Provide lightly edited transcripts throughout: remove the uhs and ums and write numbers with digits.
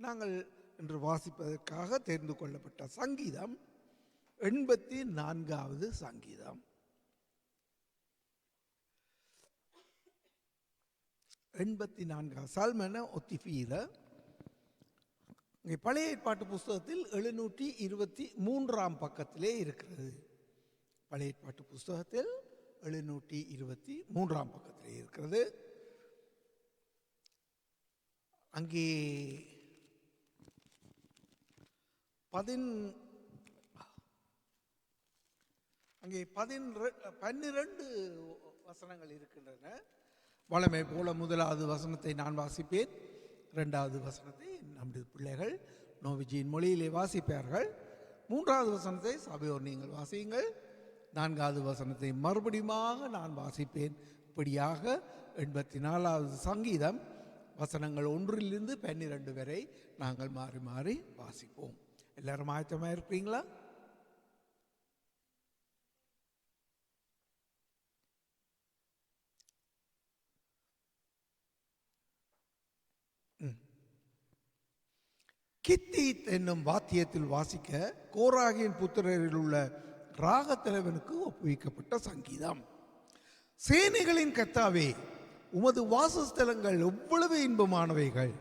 நாங்கள் இன்று வாசிப்பதற்காக தெரிந்து கொள்ளப்பட்ட சங்கீதம் 84வது சங்கீதம். 84 சல்மன ஒத்திஃபீர. இங்கே பழைய ஏற்பாட்டு புஸ்தகத்தில் 723 பக்கத்திலே இருக்கிறது. பழைய ஏற்பாட்டு புஸ்தகத்தில் 723 பக்கத்திலே இருக்கிறது. அங்கே 12 வசனங்கள் இருக்கின்றன. வளமை போல முதலாவது வசனத்தை நான் வாசிப்பேன், இரண்டாவது வசனத்தை நம்முடைய பிள்ளைகள் நோவிஜியின் மொழியிலே வாசிப்பார்கள், மூன்றாவது வசனத்தை சபையோர் நீங்கள் வாசியுங்கள், நான்காவது வசனத்தை மறுபடியுமாக நான் வாசிப்பேன். இப்படியாக 84வது சங்கீதம் வசனங்கள் 1 to 12 வரை நாங்கள் மாறி மாறி வாசிப்போம். எல்லாரும் ஆயத்தமாக இருக்கிறீங்களா? கித்தீத் என்னும் வாத்தியத்தில் வாசிக்க கோராகின் புத்திரரில் உள்ள ராகத்தலைவனுக்கு ஒப்புவிக்கப்பட்ட சங்கீதம். சேனைகளின் கர்த்தாவே, உமது வாசஸ்தலங்கள் எவ்வளவு இன்பமானவைகள்.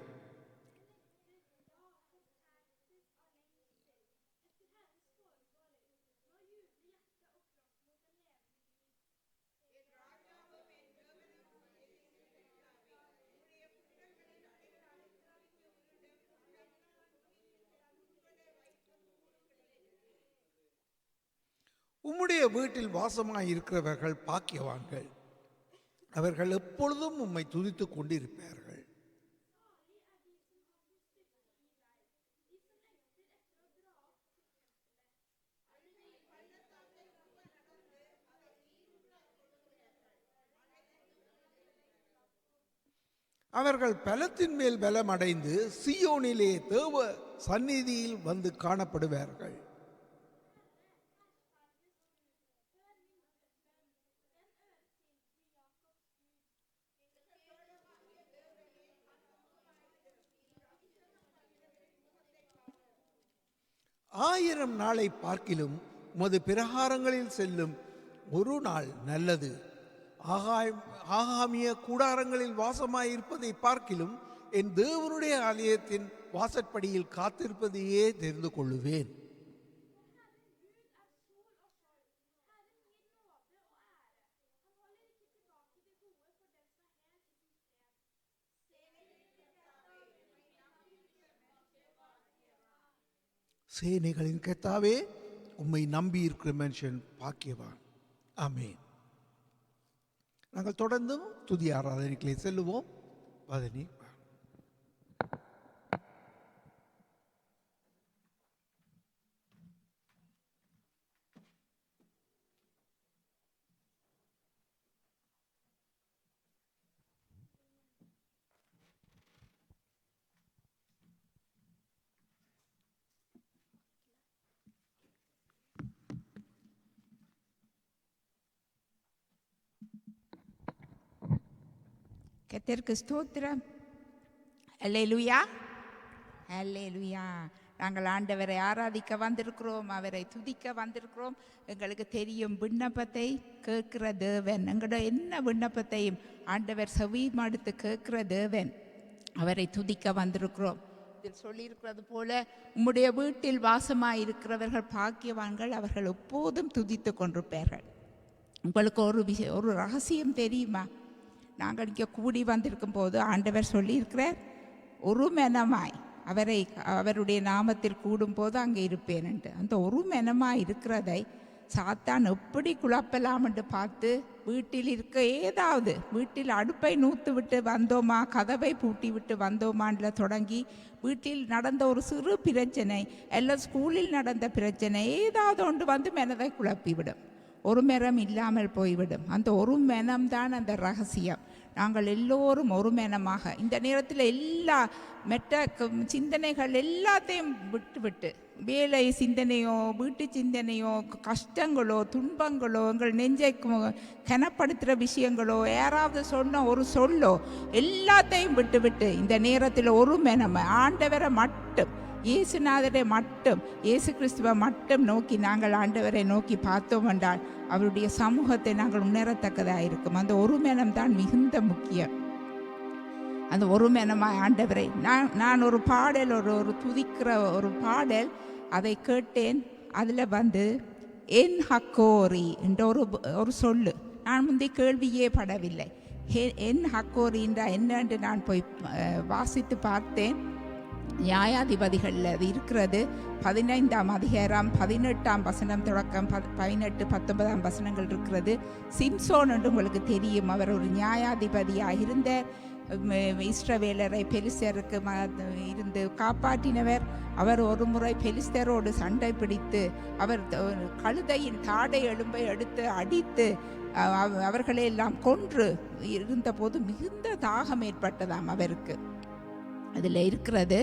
உம்முடைய வீட்டில் வாசமாய் இருக்கிறவர்கள் பாக்கியவான்கள், அவர்கள் எப்பொழுதும் உம்மை துதித்துக் கொண்டிருப்பார்கள். அவர்கள் பலத்தின் மேல் பலம் அடைந்து சீயோனிலே தேவ சந்நிதியில் வந்து காணப்படுவார்கள். ஆயிரம் நாளை பார்க்கிலும் உமது பிரகாரங்களில் செல்லும் ஒரு நாள் நல்லது. ஆகாமிய கூடாரங்களில் வாசமாயிருப்பதை பார்க்கிலும் என் தேவனுடைய ஆலயத்தின் வாசற்படியில் காத்திருப்பதையே தெரிந்து கொள்ளுவேன். சேனைகளின் கர்த்தாவே, உம்மை நம்பி இருக்கிற மனுஷன் பாக்கியவான். ஆமென். நாங்கள் தொடர்ந்தும் துதி ஆராதனைகளை செல்லுவோம். பதனி கர்த்தருக்கு ஸ்தோத்திரம். அல்லேலூயா, அல்லேலூயா. நாங்கள் ஆண்டவரை ஆராதிக்க வந்திருக்கிறோம், அவரை துதிக்க வந்திருக்கிறோம். எங்களுக்கு தெரியும் விண்ணப்பத்தை கேட்கிற தேவன், எங்களோட என்ன விண்ணப்பத்தையும் ஆண்டவர் செவி மடுத்து கேட்கிற தேவன். அவரை துதிக்க வந்திருக்கிறோம். இதில் சொல்லியிருக்கிறது போல, உம்முடைய வீட்டில் வாசமாக இருக்கிறவர்கள் பாக்கியவான்கள், அவர்கள் எப்போதும் துதித்து கொண்டிருப்பார்கள். உங்களுக்கு ஒரு ரகசியம் தெரியுமா? நாங்கள் இங்கே கூடி வந்திருக்கும் போது ஆண்டவர் சொல்லியிருக்கிறார், ஒரு மெனமாய் அவருடைய நாமத்தில் கூடும்போது அங்கே இருப்பேன் என்று. அந்த ஒரு மெனமாய் இருக்கிறதை சாத்தான் எப்படி குழப்பலாம் என்று பார்த்து, வீட்டில் இருக்க ஏதாவது வீட்டில் அடுப்பை நூற்று விட்டு வந்தோமா, கதவை பூட்டி விட்டு வந்தோமான்ல தொடங்கி வீட்டில் நடந்த ஒரு சிறு பிரச்சனை, எல்லாம் ஸ்கூலில் நடந்த பிரச்சனை, ஏதாவது ஒன்று வந்து மனதை குழப்பிவிடும். ஒரு மெனம் இல்லாமல் போய்விடும். அந்த ஒரு மெனம்தான் அந்த ரகசியம். நாங்கள் எல்லோரும் ஒருமனமாக இந்த நேரத்தில் எல்லா மெட்ட சிந்தனைகள் எல்லாத்தையும் விட்டு வேலை சிந்தனையோ வீட்டு சிந்தனையோ கஷ்டங்களோ துன்பங்களோ எங்கள் நெஞ்சை கனப்படுத்துகிற விஷயங்களோ யாராவது சொன்ன ஒரு சொல்லோ எல்லாத்தையும் விட்டு இந்த நேரத்தில் ஒருமனமாக ஆண்டவரை மட்டும் இயேசுநாதரை மட்டும் இயேசு கிறிஸ்துவை மட்டும் நோக்கி நாங்கள் ஆண்டவரை நோக்கி பார்த்தோம் என்றால் அவருடைய சமூகத்தை நாங்கள் உணரத்தக்கதாக இருக்கும். அந்த ஒருமனம் தான் மிகுந்த முக்கியம். அந்த ஒருமனமாய் ஆண்டவரை நான் ஒரு பாடல் ஒரு துதிக்கிற ஒரு பாடல் அதை கேட்டேன். அதில் என் ஹக்கோரி என்ற ஒரு சொல்லு நான் முந்தைய கேள்வியே படவில்லை. என் ஹக்கோரின்றா என்னென்று நான் போய் வாசித்து பார்த்தேன். நியாயாதிபதிகளில் அது இருக்கிறது. 15ஆம் அதிகாரம் 18ஆம் வசனம் தொடக்கம் 18, 19ஆம் வசனங்கள் இருக்கிறது. சிம்சோன் என்று உங்களுக்கு தெரியும். அவர் ஒரு நியாயாதிபதியாக இருந்த இஸ்ரவேலரை பெலிஸ்தருக்கு இருந்து காப்பாற்றினவர். அவர் ஒரு முறை பெலிஸ்தரோடு சண்டை பிடித்து அவர் கழுதையின் தாடை எலும்பை எடுத்து அடித்து அவர்களை எல்லாம் கொன்று இருந்தபோது மிகுந்த தாகம் ஏற்பட்டதாம் அவருக்கு. அதில் இருக்கிறது,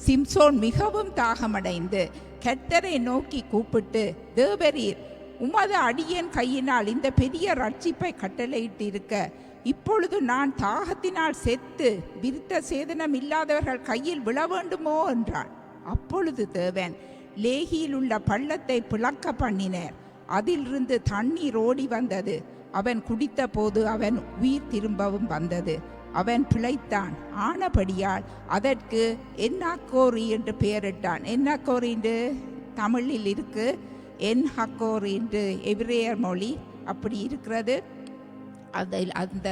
சிம்சோன் மிகவும் தாகமடைந்து கர்த்தரை நோக்கி கூப்பிட்டு, தேவரீர் உமது அடியேன் கையினால் இந்த பெரிய ரட்சிப்பை கட்டளையிட்டு இருக்க இப்பொழுது நான் தாகத்தினால் செத்து விருத்த சேதனம் இல்லாதவர்கள் கையில் விழ வேண்டுமோ என்றான். அப்பொழுது தேவன் லேகியில் உள்ள பள்ளத்தை பிளக்க பண்ணினார். அதிலிருந்து தண்ணீர் ஓடி வந்தது. அவன் குடித்த போது அவன் உயிர் திரும்பவும் வந்தது. அவன் பிழைத்தான். ஆனபடியால் அதற்கு என்னாக்கோரி என்று பெயரிட்டான். என்னாக்கோரி என்று தமிழில் இருக்கு, என் ஹக்கோரி என்று எபிரேயர் மொழி அப்படி இருக்கிறது. அந்த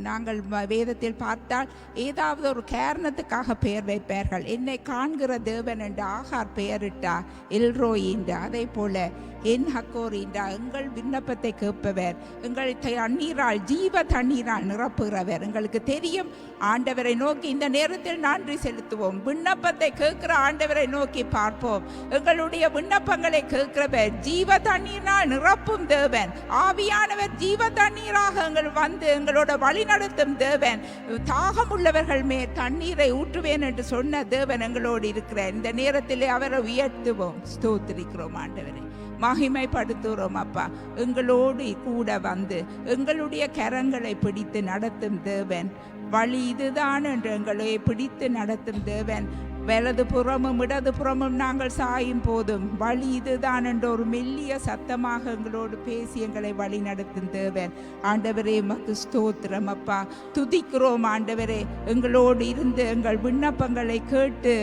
நாங்கள் வேதத்தில் பார்த்தால் ஏதாவது ஒரு காரணத்துக்காக பெயர் வைப்பார்கள். என்னை காண்கிற தேவன் என்று ஆகார் பெயரிட்டார் எல்ரோய் என்று. அதே போல என் ஹக்கோர் என்றார் எங்கள் விண்ணப்பத்தை கேட்பவர், எங்கள் தண்ணீரால் ஜீவ தண்ணீரால் நிரப்புகிறவர். எங்களுக்கு தெரியும் ஆண்டவரை நோக்கி இந்த நேரத்தில் நன்றி செலுத்துவோம். விண்ணப்பத்தை கேட்கிற ஆண்டவரை நோக்கி பார்ப்போம். எங்களுடைய விண்ணப்பங்களை கேட்கிறவர் ஜீவ தண்ணீரால் நிரப்பும் தேவன். ஆவியானவர் ஜீவ தண்ணீராக எங்கள் வந்து எங்களோட வழி நடத்தும் தேவன். தாகம் உள்ளவர்கள் மேல் தண்ணீரை ஊற்றுவேன் என்று சொன்ன தேவன் எங்களோடு இருக்கிறார். இந்த நேரத்தில் அவரை உயர்த்துவோம், ஸ்தோத்திரிக்கிறோம் ஆண்டவரை, மகிமைப்படுத்துகிறோம். அப்பா எங்களோடு கூட வந்து எங்களுடைய கரங்களை பிடித்து நடத்தும் தேவன். வழி இதுதான் என்று எங்களை பிடித்து நடத்தும் தேவன். வலது புறமும் இடது புறமும் நாங்கள் சாயும் போதும் வழி இதுதான் என்ற ஒரு மெல்லிய சத்தமாக எங்களோடு பேசி எங்களை வழி நடத்தும் தேவன். ஆண்டவரே மக்கு ஸ்தோத்திரம் அப்பா, துதிக்கிறோம் ஆண்டவரே. எங்களோடு இருந்து எங்கள் விண்ணப்பங்களை கேட்டு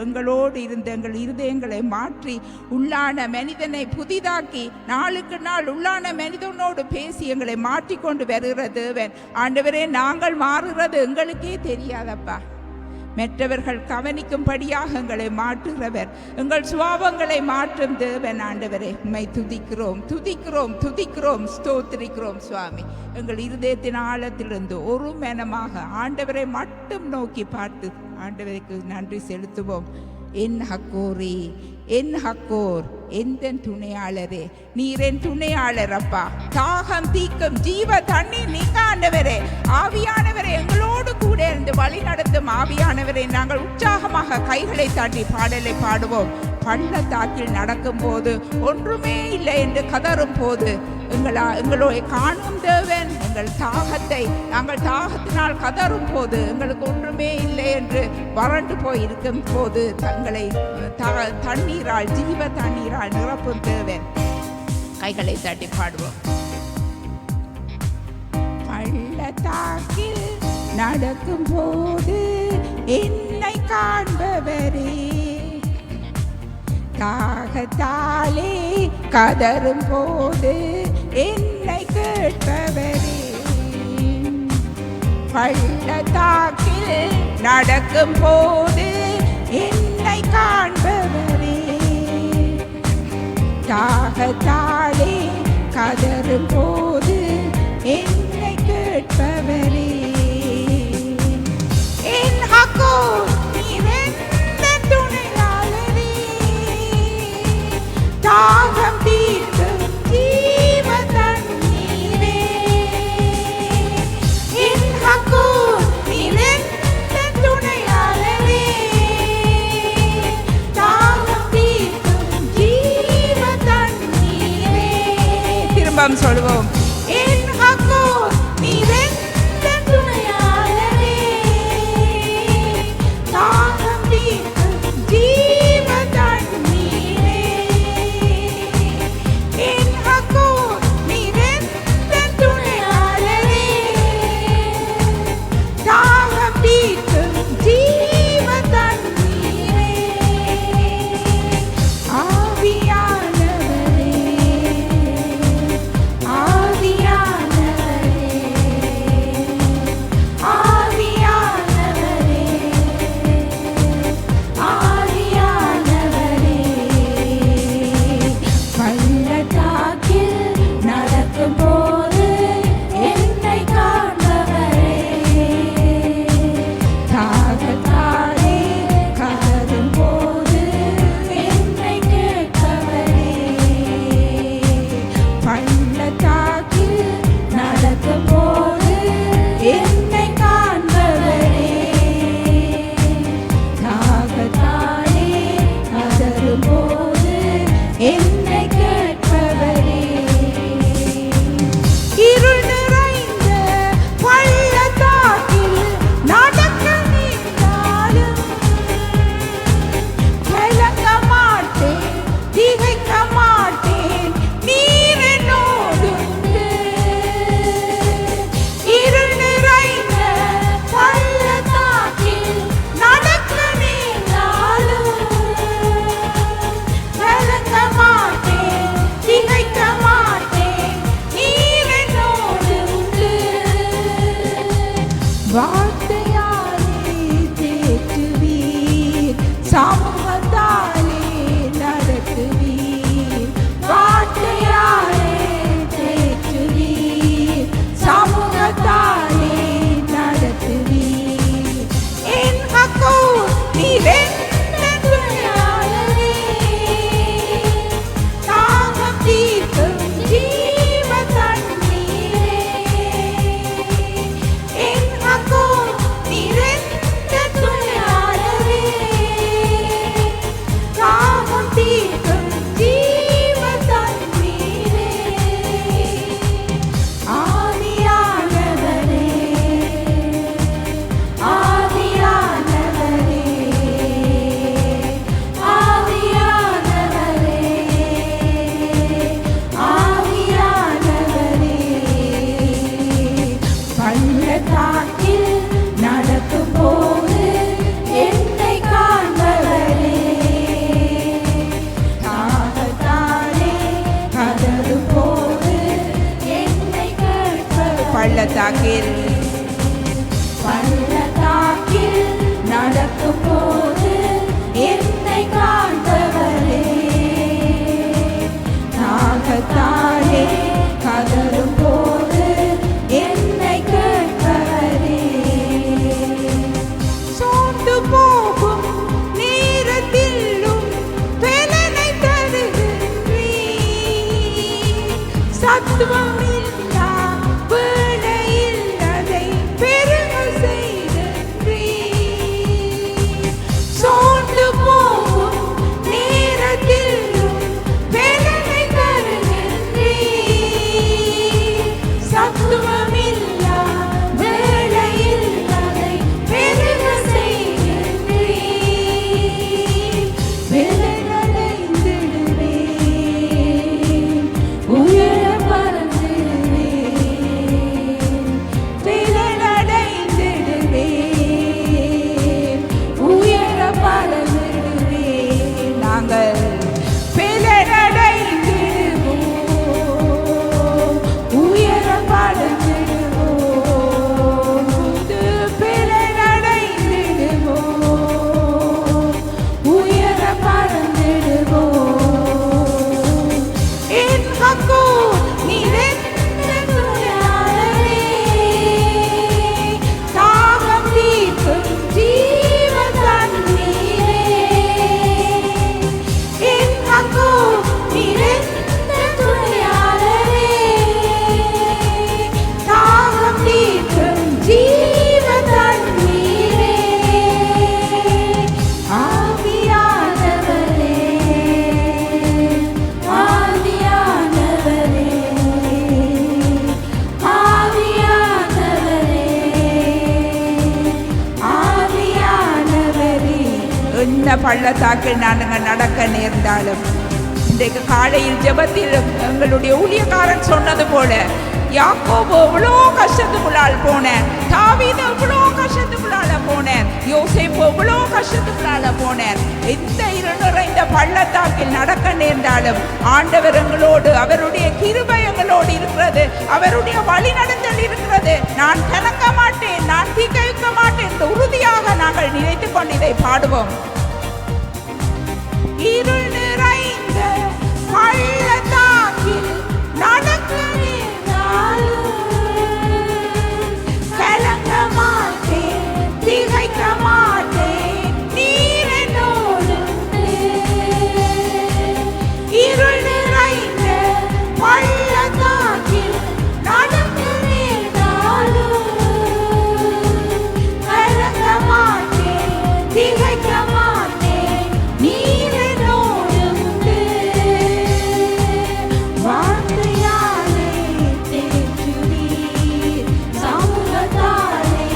எங்களோடு இருந்து எங்கள் இருதயங்களை மாற்றி உள்ளான மனிதனை புதிதாக்கி நாளுக்கு நாள் உள்ளான மனிதனோடு பேசி எங்களை மாற்றிக்கொண்டு வருகிற தேவன். ஆண்டவரே நாங்கள் மாறுகிறது எங்களுக்கே தெரியாதப்பா. மற்றவர்கள் கவனிக்கும்படியாக எங்களை மாற்றுகிறவர், எங்கள் சுவாபங்களை மாற்றும் தேவன். ஆண்டவரே உம்மை துதிக்கிறோம் துதிக்கிறோம் துதிக்கிறோம் ஸ்தோத்திரிக்கிறோம் சுவாமி. எங்கள் இருதயத்தின் ஆழத்திலிருந்து ஒரு மனமாக ஆண்டவரை மட்டும் நோக்கி பார்த்து ஆண்டவருக்கு நன்றி செலுத்துவோம். என் ஹக்கோரே, என் ஹக்கோர், எந்த துணையாளரே, நீர் என் துணையாளர் அப்பா. தாகம் தீக்கும் ஜீவ தண்ணீர் நீங்க ஆண்டவரே. ஆவியானவரை எங்களோடு கூட இருந்து வழி நடத்தும் ஆவியானவரை நாங்கள் உற்சாகமாக கைகளை தாட்டி பாடலை பாடுவோம். பள்ளத்தாக்கில் நடக்கும் போது ஒன்றுமே இல்லை என்று கதறும் போது எங்களோட காணும் தேவன். எங்கள் தாகத்தை நாங்கள் தாகத்தினால் கதறும் போது எங்களுக்கு ஒன்றுமே இல்லை என்று வறண்டு போய் இருக்கும் போது தங்களை தண்ணீரால் ஜீவ தண்ணீரால் நிரப்பும் தேவன். கைகளை தட்டி பாடுவோம். பள்ளத்தாக்கில் நடக்கும் போது என்னை காண்பவரே, தாகத்தாலே கதறும் போது என்னை கேட்பவரே. பள்ளத்தாக்கில் நடக்கும் போது என்னை காண்பவரே, தாகத்தாலே கதறும் போது என்னை கேட்பவரே. என் ஹக்கோர் தாகம் தீர்க்கும் ஜீவ தண்ணீரே, சத்தம் சொல்வோம். என் ஹக்கூர் நீரெந்த துணையாளரே, தாகம் தீர்க்கும் ஜீவ தண்ணீரே. என் ஹக்கூர் நீரெந்த துணையாளரே, தாகம் தீர்க்கும் ஜீவ தண்ணீரே. ஆவியானவரே, ஆவியானவரே, ஆவியானவரே, ஆவியானவரே. பள்ளத்தாக்கில் நடக்கும்போது என்னை காண்பவரே, தாகத்தாலே கதறும்போது என்னை கேட்பவரே. பள்ளத்தாக்கில் நடக்கும்போது என்னை காண்பவரே, தாகத்தாலே கதறும்போது என்னை கேட்பவரே. இருள் நிறைந்த பள்ளத்தாக்கில் நடக்க நின்றாலும் கலங்க மாட்டேன், திகைக்க மாட்டேன், நீர் என்னோடு உண்டு. இருள் நிறைந்த பள்ளத்தாக்கில் நடக்க நின்றாலும் கலங்க மாட்டேன், திகைக்க மாட்டேன், நீர் என்னோடு உண்டு. வார்த்தையாலே தேற்றுவீர், சமூகத்தாலே நடத்துவீர். வார்த்தையாலே தேற்றுவீர், சமூகத்தாலே நடத்துவீர். என் ஹக்கூர் நீரெந்த துணையாளரே, தாகம் தீர்க்கும் ஜீவ தண்ணீரே. என் ஹக்கூர் நீரெந்த துணையாளரே, தாகம் தீர்க்கும் ஜீவ தண்ணீரே. ஆவியானவரே, ஆவியானவரே, ஆவியானவரே, ஆவியானவரே. பள்ளத்தாக்கில் நடக்கும்போது என்னை காண்பவரே, தாகத்தாலே கதறும்போது என்னை கேட்பவரே. பள்ளத்தாக்கில் நடக்கும்போது என்னை காண்பவரே, தாகத்தாலே கதறும்போது என்னை கேட்பவரே. சோர்ந்து போகும் நேரத்திலும் பலனை தருகின்றீர். சத்துவமில்லா வேளையில் அதை பெருக செய்கின்றீர். சோர்ந்து போகும் நேரத்திலும் பலனை தருகின்றீர். சத்துவமில்லா வேளையில் அதை பெருக செய்கின்றீர். பலனடைந்திடுவேன், உயர பறந்திடுவேன். பலனடைந்திடுவேன், உயர பறந்திடுவேன். நாங்கள் பலனடைந்திடுவோம், உயர பறந்திடுவோம். புது பலனடைந்திடுவோம், உயர பறந்திடுவோம். என் ஹக்கூர் நீரெந்த துணையாளரே, தாகம் தீர்க்கும் ஜீவ தண்ணீரே. என்ன பள்ளத்தாக்கில் நாங்கள் நடக்க நேர்ந்தாலும் இன்றைக்கு காலையில் ஜெபத்தில் எங்களுடைய ஊழியக்காரன் சொன்னது போல யாக்கோபு எவ்வளோ கஷ்டத்துக்குள்ளால் போனேன், தாவீது எவ்வளோ கஷ்டத்துக்குள்ளால போனேன், யோசேப்பு எவ்வளோ கஷ்டத்துக்குள்ளால போனேன். எந்த இருள் நிறைந்த பள்ளத்தாக்கில் நடக்க நேர்ந்தாலும் ஆண்டவர் எங்களோடு, அவருடைய கிருபை எங்களோடு இருக்கிறது, அவருடைய வழி நடத்தல் இருக்கிறது. நான் கலங்க மாட்டேன், நான் திகைக்க மாட்டேன் என்று உறுதியாக நாங்கள் நினைத்துக் கொண்டு இதை பாடுவோம். இருள் நிறைந்த பள்ளத்தாக்கில் நடக்க கலங்க மாட்டேன், திகைக்க மாட்டேன், நீர் என்னோடு. இருள் நிறைந்த பள்ளத்தாக்கில் நடக்க நேர்ந்தாலும் கலங்க மாட்டேன், திகைக்க மாட்டேன், நீர் என்னோடு உண்டு. வார்த்தையாலே தேற்றுவீர், சமூகத்தாலே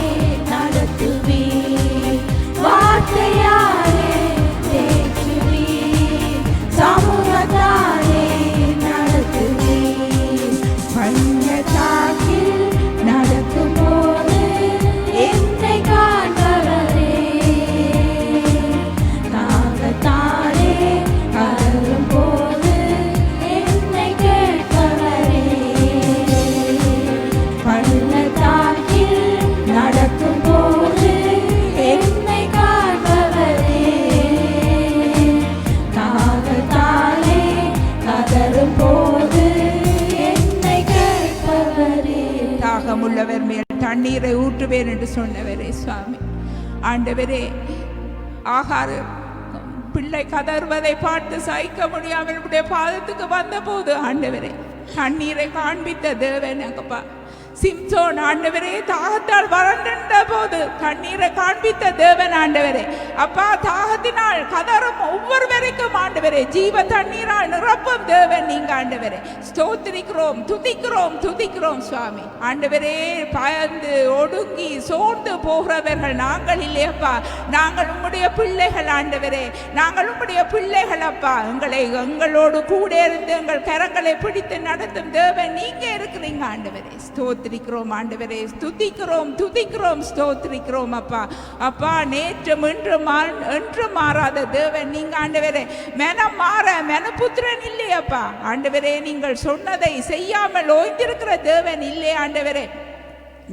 நடத்துவீர். வார்த்தையாலே தேற்றுவீர், சமூகத்தாலே நடத்துவீர். பள்ளத்தாக்கில் நடக்கும்போது என்னை காண்பவரே, தாகத்தாலே அருளும்போது என்னை கேட்பவரே. பள்ளத்தாக்கில் நடக்கும்போது என்னை காண்பவரே, தாகத்தாலே கதறும்போது என்னை கேட்பவரே. தாகமுள்ளவர் மேல் தண்ணீரை ஊற்றுவேன் என்று சொன்னவரே சுவாமி. ஆண்டவரே, ஆகாரு பிள்ளை கதறுவதை பார்த்து சகிக்க முடியாமல் நம்முடைய பாதத்துக்கு வந்த போது ஆண்டவரே தண்ணீரை காண்பித்த தேவன் அப்பா. சிம்சோன் ஆண்டவரே தாகத்தால் வறண்ட போது தண்ணீரை காண்பித்த தேவன் ஆண்டவரே. அப்பா, தாகத்தினால் கதறும் ஒவ்வொருவருக்கும் ஆண்டவரே ஜீவ தண்ணீரால் நிரப்பும் தேவன் நீங்க ஆண்டவரே. ஸ்தோத்திரிக்கிறோம், துதிக்கிறோம், துதிக்கிறோம் சுவாமி. ஆண்டவரே, பயந்து ஒடுங்கி சோர்ந்து போகிறவர்கள் நாங்கள் இல்லையப்பா, நாங்கள் உம்முடைய பிள்ளைகள் ஆண்டவரே, நாங்கள் உம்முடைய பிள்ளைகள் அப்பா. எங்களோடு கூட இருந்து எங்கள் கரங்களை பிடித்து நடத்தும் தேவன் நீங்க இருக்கிறீங்க ஆண்டவரே. ஸ்தோத்திரிக்கிறோம் ஆண்டவரே, துதிக்கிறோம், துதிக்கிறோம், ஸ்தோத்திரிக்கிறோம் அப்பா. அப்பா, நேற்றும் இன்றும் என்றும் மாறாத தேவன் நீங்க ஆண்டவரே. மனம் மாற மனபுத்திரன் இல்லையப்பா ஆண்டவரே. நீங்கள் சொன்னதை செய்யாமல் ஓய்ந்திருக்கிற தேவன் இல்லை ஆண்டவரே.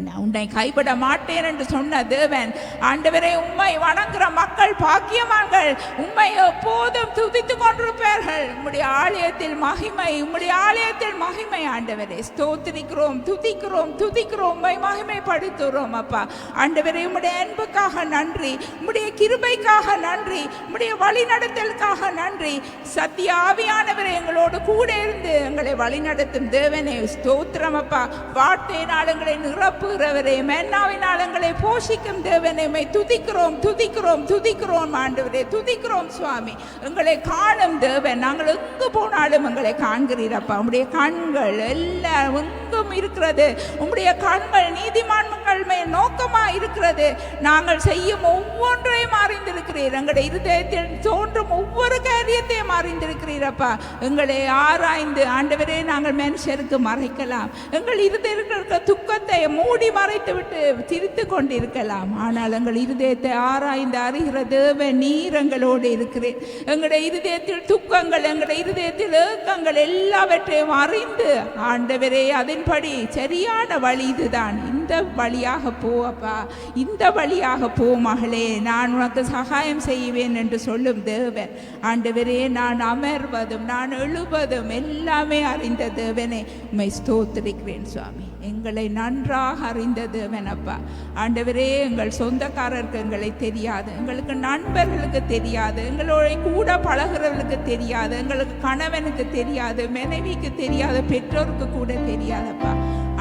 நான் உன்னை கைவிட மாட்டேன் என்று சொன்ன தேவன் ஆண்டவரே. உம்மை வணங்குற மக்கள் பாக்கியவான்கள், உம்மை எப்போதும் துதித்து கொண்டிருப்பார்கள். உம்முடைய ஆலயத்தில் மகிமை, உம்முடைய ஆலயத்தில் மகிமை ஆண்டவரே. ஸ்தோத்திரிக்கிறோம், துதிக்கிறோம், துதிக்கிறோம், உம்மை மகிமைப்படுத்துகிறோம் அப்பா. ஆண்டவரே, உம்முடைய அன்புக்காக நன்றி, உம்முடைய கிருபைக்காக நன்றி, உம்முடைய வழி நடத்தலுக்காக நன்றி. சத்திய ஆவியானவரை எங்களோடு கூட இருந்து எங்களை வழி நடத்தும் தேவனே ஸ்தோத்திரம் அப்பா. வார்த்தையினால் எங்களை நிரப்புகிறவரே, மன்னாவினால் எங்களை போஷிக்கும் தேவனே, உம்மை துதிக்கிறோம், துதிக்கிறோம், துதிக்கிறோம் ஆண்டவரே, துதிக்கிறோம் சுவாமி. எங்களை காணும் தேவன், நாங்கள் எங்கு போனாலும் எங்களை காண்கிறீரப்பா. உம்முடைய கண்கள் எல்லாம் எங்கும் இருக்கிறது. உம்முடைய கண்கள் நீதிமான்கள் மேல் நோக்கமா இருக்கிறது. நாங்கள் செய்யும் ஒவ்வொன்றையும் அறிந்திருக்கிறீர். எங்களுடைய இருதயத்தில் தோன்றும் ஒவ்வொரு காரியத்தையும் அறிந்திருக்கிறீரப்பா. எங்களை ஆராய்ந்து ஆண்டவரே நாங்கள் மனுஷருக்கு மறைக்கலாம். எங்கள் இருதயத்தில் இருக்கிற துக்கத்தை மூடி மறைத்து விட்டு திரித்து கொண்டிருக்கலாம். ஆனால் எங்கள் இருதயத்தை ஆராய்ந்து அறிகிற தேவன் நீர் எங்களோடு இருக்கிறேன். எங்களுடைய இருதயத்தில் துக்கங்கள், எங்களுடைய இருதயத்தில் ஏக்கங்கள் எல்லாவற்றையும் அறிந்து ஆண்டவரே அதன்படி சரியான வழி இதுதான், இந்த வழியாக போ அப்பா, இந்த வழியாக போ மகளே, நான் உனக்கு சகாயம் செய்வேன் என்று சொல்லும் தேவன் ஆண்டவரே. நான் அமர்வதும் நான் எழுவதும் எல்லாமே அறிந்த தேவனே, உம்மை ஸ்தோத்திரிக்கிறேன் சுவாமி. எங்களை நன்றாக அறிந்த தேவன் அப்பா. ஆண்டவரே, எங்கள் சொந்தக்காரருக்கு எங்களை தெரியாது, எங்களுக்கு நண்பர்களுக்கு தெரியாது, எங்களோட கூட பழகிறவர்களுக்கு தெரியாது, எங்களுக்கு கணவனுக்கு தெரியாது, மனைவிக்கு தெரியாது, பெற்றோருக்கு கூட தெரியாதப்பா.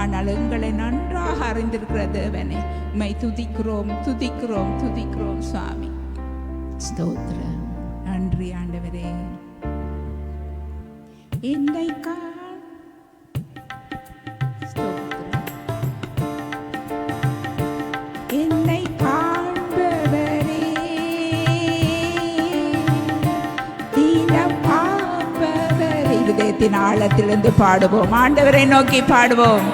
ஆனால் எங்களை நன்றாக அறிந்திருக்கிற தேவனே, உம்மை துதிக்கிறோம், துதிக்கிறோம், துதிக்கிறோம் சுவாமி. ஸ்தோத்திரம், நன்றி ஆண்டவரே. என்னை என்னை காண்பவரே, இருதயத்தின் ஆழத்திலிருந்து பாடுவோம். ஆண்டவரை நோக்கி பாடுவோம்.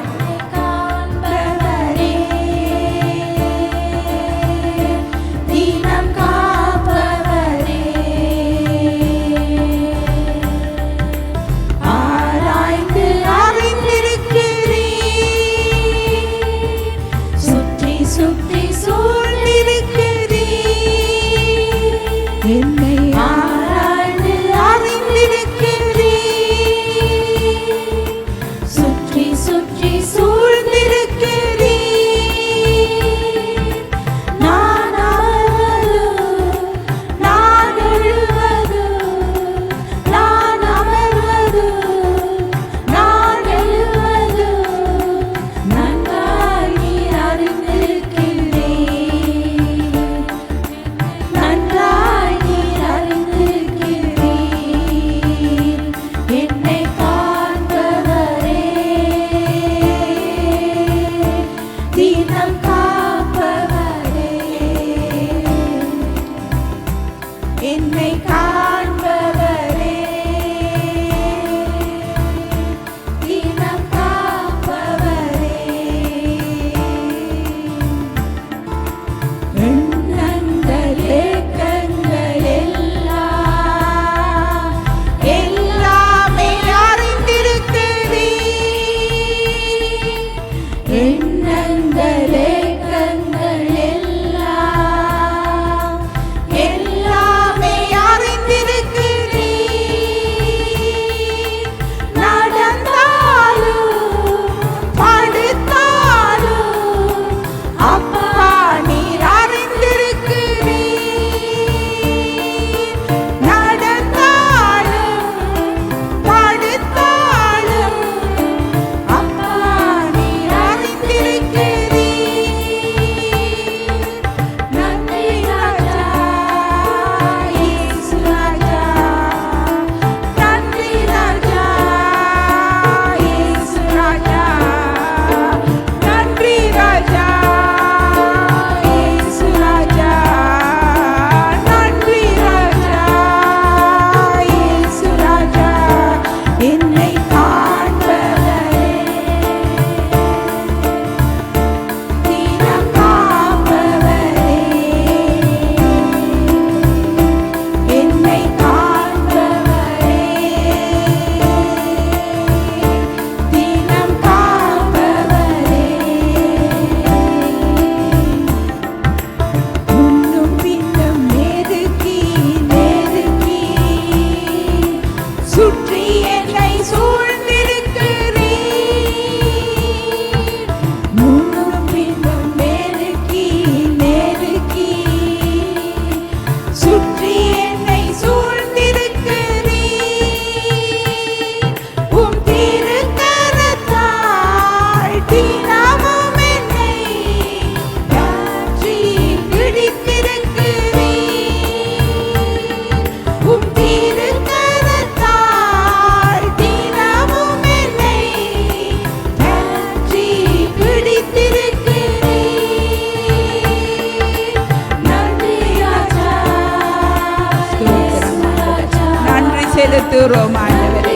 செலுத்துகிறோம் ஆண்டவரே.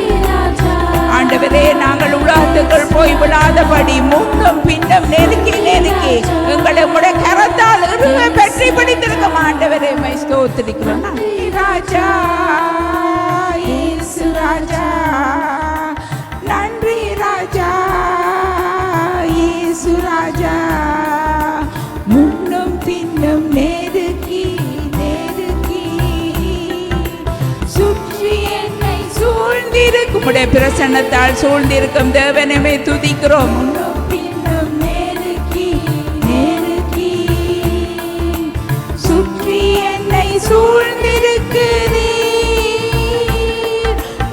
ஆண்டவரே, நாங்கள் உலகத்துக்குள் போய் விடாதபடி முன்னும் பின்னும் நெருக்கி நெருக்கி எங்களை உடைய கரத்தால் பற்றி பிடித்திருக்கும் ஆண்டவரே. மை ஸ்தோத்திரிக்கிறோம் ராஜா, இயேசு ராஜா. நன்றி ராஜா, இயேசு ராஜா. முன்னும் பின்னும் நெருக்கி நெருக்கி சுற்றி என்னை சூழ்ந்திருக்கும் உடைய பிரசன்னத்தால் சூழ்ந்திருக்கும் தேவனமே துதிக்கிறோம். முன்னும் பின்னும் நெருக்கி நெருக்கி சுற்றி என்னை சூழ்ந்திருக்கிறீர்.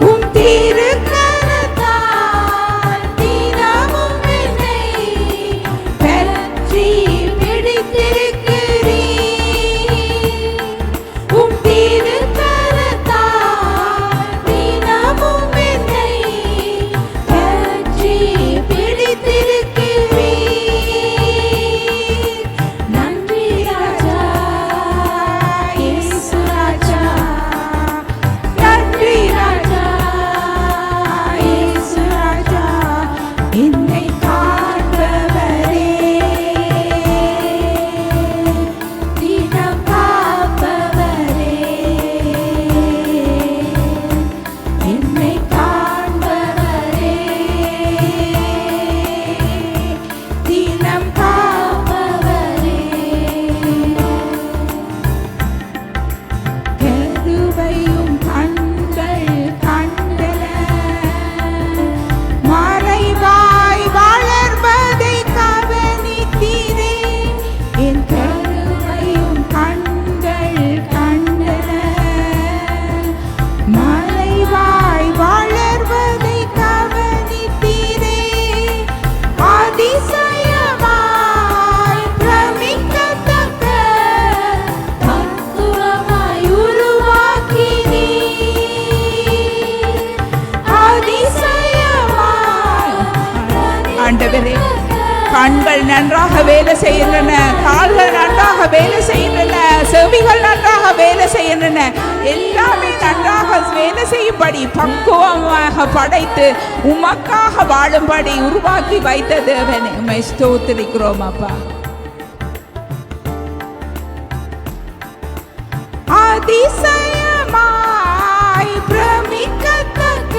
உம் திருக்கரத்தால் தினமும் என்னை பற்றி பிடித்திருக்கிறீர். உம் திருக்கரத்தால் தினமும் என்னை பற்றி பிடித்திருக்கிறீர். நன்றி ராஜா, இயேசு ஆண்டவரே. கண்கள் நன்றாக வேலை செய்கின்றன, கால்கள் நன்றாக வேலை செய்கின்றன, செவிகள் நன்றாக வேலை செய்கின்றன. எல்லாமே நன்றாக வேலை செய்யும்படி பக்குவமாக படைத்து உமக்காக வாழும்படி உருவாக்கி வைத்த தேவனே உம்மை ஸ்தோத்திரிக்கிறோம் அப்பா. அதிசயமாய் பிரமிக்கத்தக்க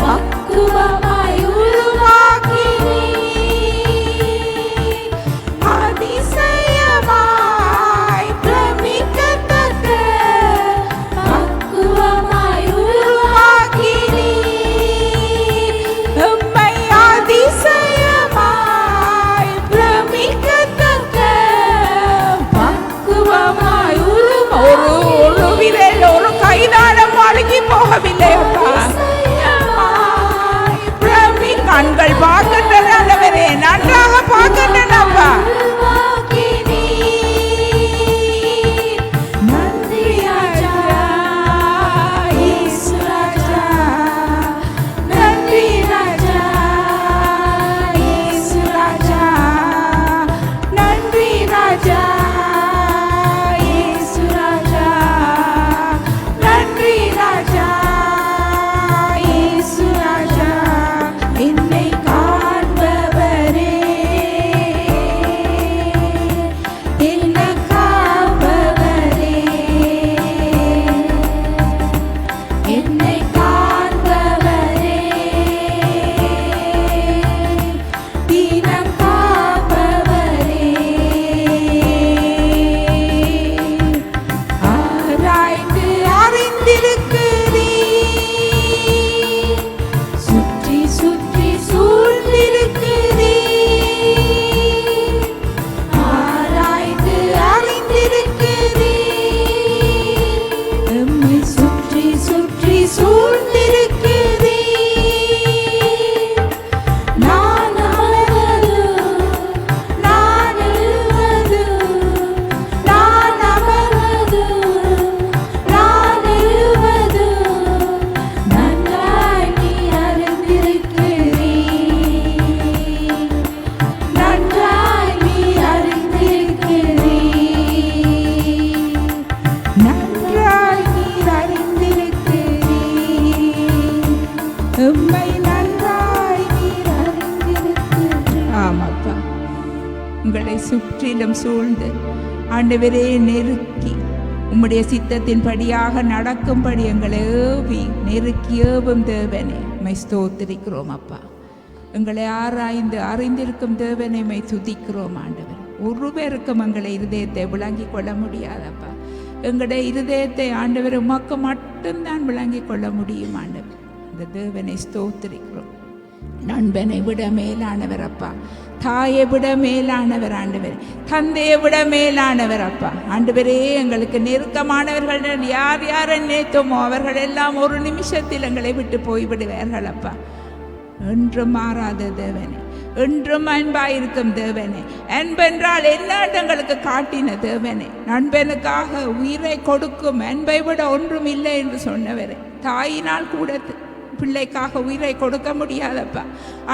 பக்குவமாய் உருவாக்கினீர். அதிசயமாய் பிரமிக்கத்தக்க பக்குவமாய் உருவாக்கினீர். உம்மை அதிசயமாய் பிரமிக்கத்தக்க பக்குவமாய் ஒரு விரல் ஒரு கைதானம் அழுகி போகவில்லை அப்பா. கண்கள் பார்க்கின்றன ஆண்டவரே, நன்றாக பார்க்கின்றன அப்பா. நன்றி ராஜா இயேசு ராஜா, நன்றி ராஜா இயேசு ராஜா, நன்றி ராஜா இயேசு ராஜா, நன்றி ராஜா இயேசு ராஜா. என்னை காண்பவரே, என்னை காப்பவரே, என்னை காண்பவரே, தினம் காப்பவரே. ஆராய்ந்து அறிந்திருக்கிறீர், சுற்றி சுற்றி சூழ்ந்திருக்கிறீர். ஆராய்ந்து அறிந்திருக்கிறீர், எம்மை சுற்றி சுற்றி சூழ்ந்திருக்கிறீர். நான் அமர்வது, நான் எழுவது, நான் அமர்வது, நான் எழுவது, நன்றாய் நீ அறிந்திருக்கிறீர், நன்றாய் நீ அறிந்திருக்கிறீர், நன்றாய் நீர் அறிந்திருக்கிறீர், உம்மை நன்றாய் நீர் அறிந்திருக்கிறீர். ஆமாப்பா, உங்களை சுற்றிலும் சூழ்ந்து ஆண்டவரே நெருக்கி உம்முடைய சித்தத்தின்படியாக நடக்கும்படி எங்களை ஏவி நெருக்கி ஏவும் தேவனே உம்மை ஸ்தோத்திரிக்கிறோம் அப்பா. எங்களை ஆராய்ந்து அறிந்திருக்கும் தேவனை உம்மை துதிக்கிறோம் ஆண்டவர். ஒருவருக்கும் எங்களை இருதயத்தை விளங்கிக் கொள்ள முடியாதப்பா. எங்களுடைய இருதயத்தை ஆண்டவர் உமக்கு மட்டும்தான் விளங்கிக் கொள்ள முடியும் ஆண்டவர். இந்த தேவனை ஸ்தோத்திரிக்கிறோம். நண்பனை விட மேலானவர் அப்பா, தாயை விட மேலானவர் ஆண்டவர், தந்தையை விட மேலானவர் அப்பா. ஆண்டவரே, எங்களுக்கு நெருக்கமானவர்கள் யார் யாரை நினைத்தோமோ அவர்கள் எல்லாம் ஒரு நிமிஷத்தில் எங்களை விட்டு போய்விடுவார்கள் அப்பா. என்றும் மாறாத தேவனே, என்றும் அன்பாயிருக்கும் தேவனே, அன்பென்றால் எல்லா இடங்களுக்கு காட்டின தேவனே, நண்பனுக்காக உயிரை கொடுக்கும் அன்பை விட ஒன்றும் இல்லை என்று சொன்னவரே, தாயினால் கூட பிள்ளைக்காக உயிரை கொடுக்க முடியாதப்பா.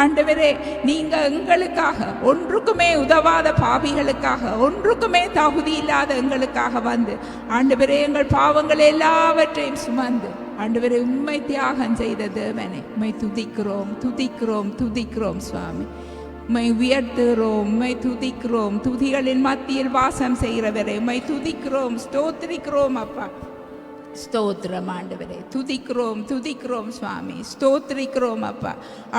ஆண்டவரே, நீங்க எங்களுக்காக ஒன்றுக்குமே உதவாத பாவிகளுக்காக, ஒன்றுக்குமே தகுதி இல்லாத எங்களுக்காக வந்து ஆண்டவரே எங்கள் பாவங்கள் எல்லாவற்றையும் சுமந்து ஆண்டவரே உம்மை தியாகம் செய்த தேவனே உம்மை துதிக்கிறோம், துதிக்கிறோம், துதிக்கிறோம் சுவாமி. உம்மை உயர்த்துகிறோம், உம்மை துதிக்கிறோம். துதிகளின் மத்தியில் வாசம் செய்கிறவரே உம்மை துதிக்கிறோம், ஸ்தோத்திரிக்கிறோம் அப்பா. ஸ்தோத்திரம் ஆண்டவரே, துதிக்கிறோம், துதிக்கிறோம் சுவாமி, ஸ்தோத்திரிக்கிறோம் அப்பா.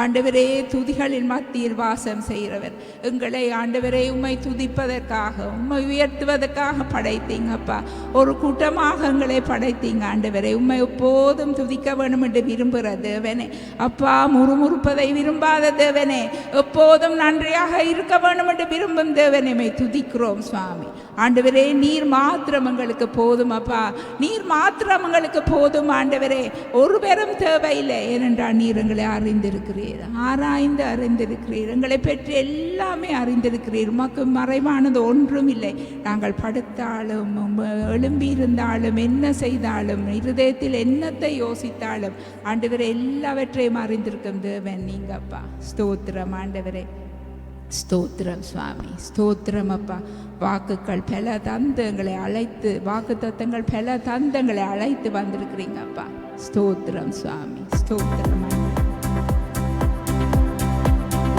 ஆண்டவரே, துதிகளின் மத்தியில் வாசம் செய்கிறவர் எங்களை ஆண்டவரே உம்மை துதிப்பதற்காக, உம்மை உயர்த்துவதற்காக படைத்தீங்கப்பா. ஒரு கூட்டமாக எங்களை படைத்தீங்க ஆண்டவரே. உம்மை எப்போதும் துதிக்க வேணும் என்று விரும்புகிற தேவனே அப்பா, முறுமுறுப்பதை விரும்பாத தேவனே, எப்போதும் நன்றியாக இருக்க வேணும் என்று விரும்பும் தேவனே உம்மை துதிக்கிறோம் சுவாமி. ஆண்டவரே, நீர் மாத்திரம் எங்களுக்கு போதும் அப்பா. நீர் மாத்திரம் மாத்திரம் எங்களுக்கு போதும் ஆண்டவரே. ஒரு பேரும் தேவையில்லை. ஏனென்றால் நீர் எங்களை அறிந்திருக்கிறீர், ஆராய்ந்து அறிந்திருக்கிறீர், எங்களை பற்றி எல்லாமே அறிந்திருக்கிறீர். உமக்கு மறைவானது ஒன்றும் இல்லை. நாங்கள் படுத்தாலும் எழும்பியிருந்தாலும் என்ன செய்தாலும் இருதயத்தில் என்னத்தை யோசித்தாலும் ஆண்டவரே எல்லாவற்றையும் அறிந்திருக்கும் தேவன் நீங்கப்பா. ஸ்தோத்திரம் ஆண்டவரே, ஸ்தோத்திரம் சுவாமி, ஸ்தோத்திரம் அப்பா. வாக்குகள் பல தந்தங்களை அழைத்து, வாக்கு தத்தங்கள் பல தந்தங்களை அழைத்து வந்திருக்கிறீங்க அப்பா. ஸ்தோத்திரம் சுவாமி, ஸ்தோத்திரம்.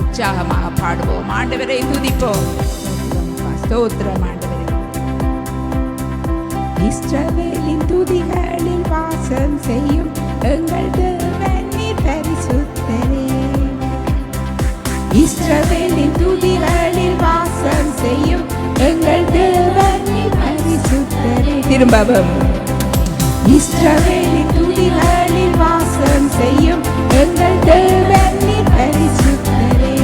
உற்சாகமாக பாடுவோம், ஆண்டவரை துதிப்போம். ஸ்தோத்திரம் ஆண்டவரே. இஸ்ரவேலின் துதிகளில் வாசம் செய்யும் எங்கள் தேவன் நீர் பரிசுத்தரே. இஸ்ரவேலின் துதிகளில் வாசம் செய்யும் எங்கள் தேவன் நீர் பரிசுத்தரே. திரும்பவும். இஸ்ரவேலின் துதிகளில் வாசம் செய்யும் எங்கள் தேவன் நீர் பரிசுத்தரே.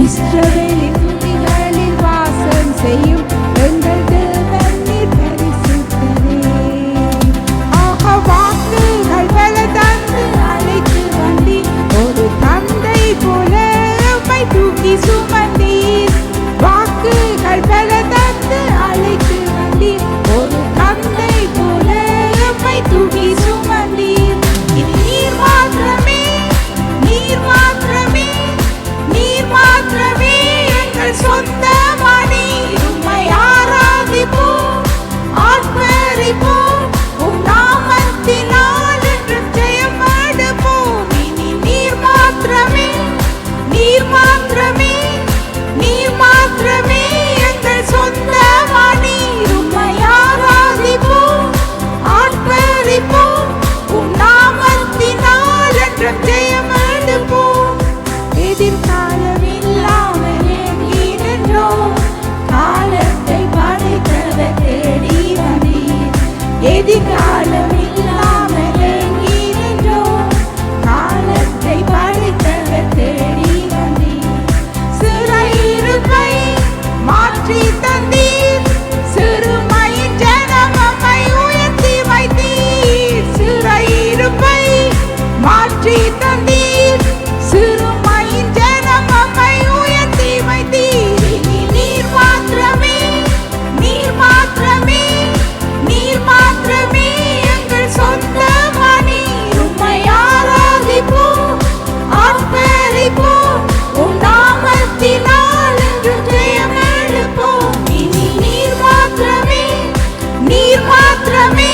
இஸ்ரவேலின் துதிகளில் வாசம் செய்யும் எங்கள் தேவன் நீர் பரிசுத்தரே. ஆக வாக்குகள் பல தந்து அழைத்து வந்தீர், ஒரு தந்தை போல உம்மை தூக்கி சுமந்தீர். வாக்குகள் பல தந்து அழைத்து வந்தீர், ஒரு தந்தை போல உம்மை தூக்கி சுமந்தீர். இது நீர் மாத்திரமே, நீர் மாத்திரமே, நீர் மாத்திரமே எங்கள் சொந்தமானி. உம்மை ஆராதிப்போம், ஆர்ப்பரிப்போம், உம் நாமத்தினால் என்றும் ஜெயம் எடுப்போம். இனி நீர் மாத்திரமே, நீர் மாத்திரமே, நீர் மாத்திரமே எங்கள் சொந்தமானி. உம்மை ஆராதிப்போம், ஆர்ப்பரிப்போம், உம் நாமத்தினால் என்றும் ஜெயம் எடுப்போம். எதிர்காலம் இல்லாமல் ஏங்கி நின்றோம், காலத்தை படைத்தவர் தேடி வந்தீர். எதிர்காலம் இல்லாமல் ஏங்கி நின்றோம், காலத்தை படைத்தவர் தேடி வந்தீர். சிறையிருப்பை மாற்றி தந்தீர், சிறுமையின் ஜனம் நம்மை உயர்த்தி வைத்தீர். சிறையிருப்பை மாற்றி தந்தீர், சிறுமையின் ஜனம் நம்மை உயர்த்தி வைத்தீர். இனி நீர் மாத்திரமே, நீர் மாத்திரமே, நீர் மாத்திரமே எங்கள் சொந்தமானி. உம்மை ஆராதிப்போம், ஆர்ப்பரிப்போம், உம் நாமத்தினால் என்றும் ஜெயம் எடுப்போம். இனி நீர் மாத்திரமே, நீர் மாத்திரமே,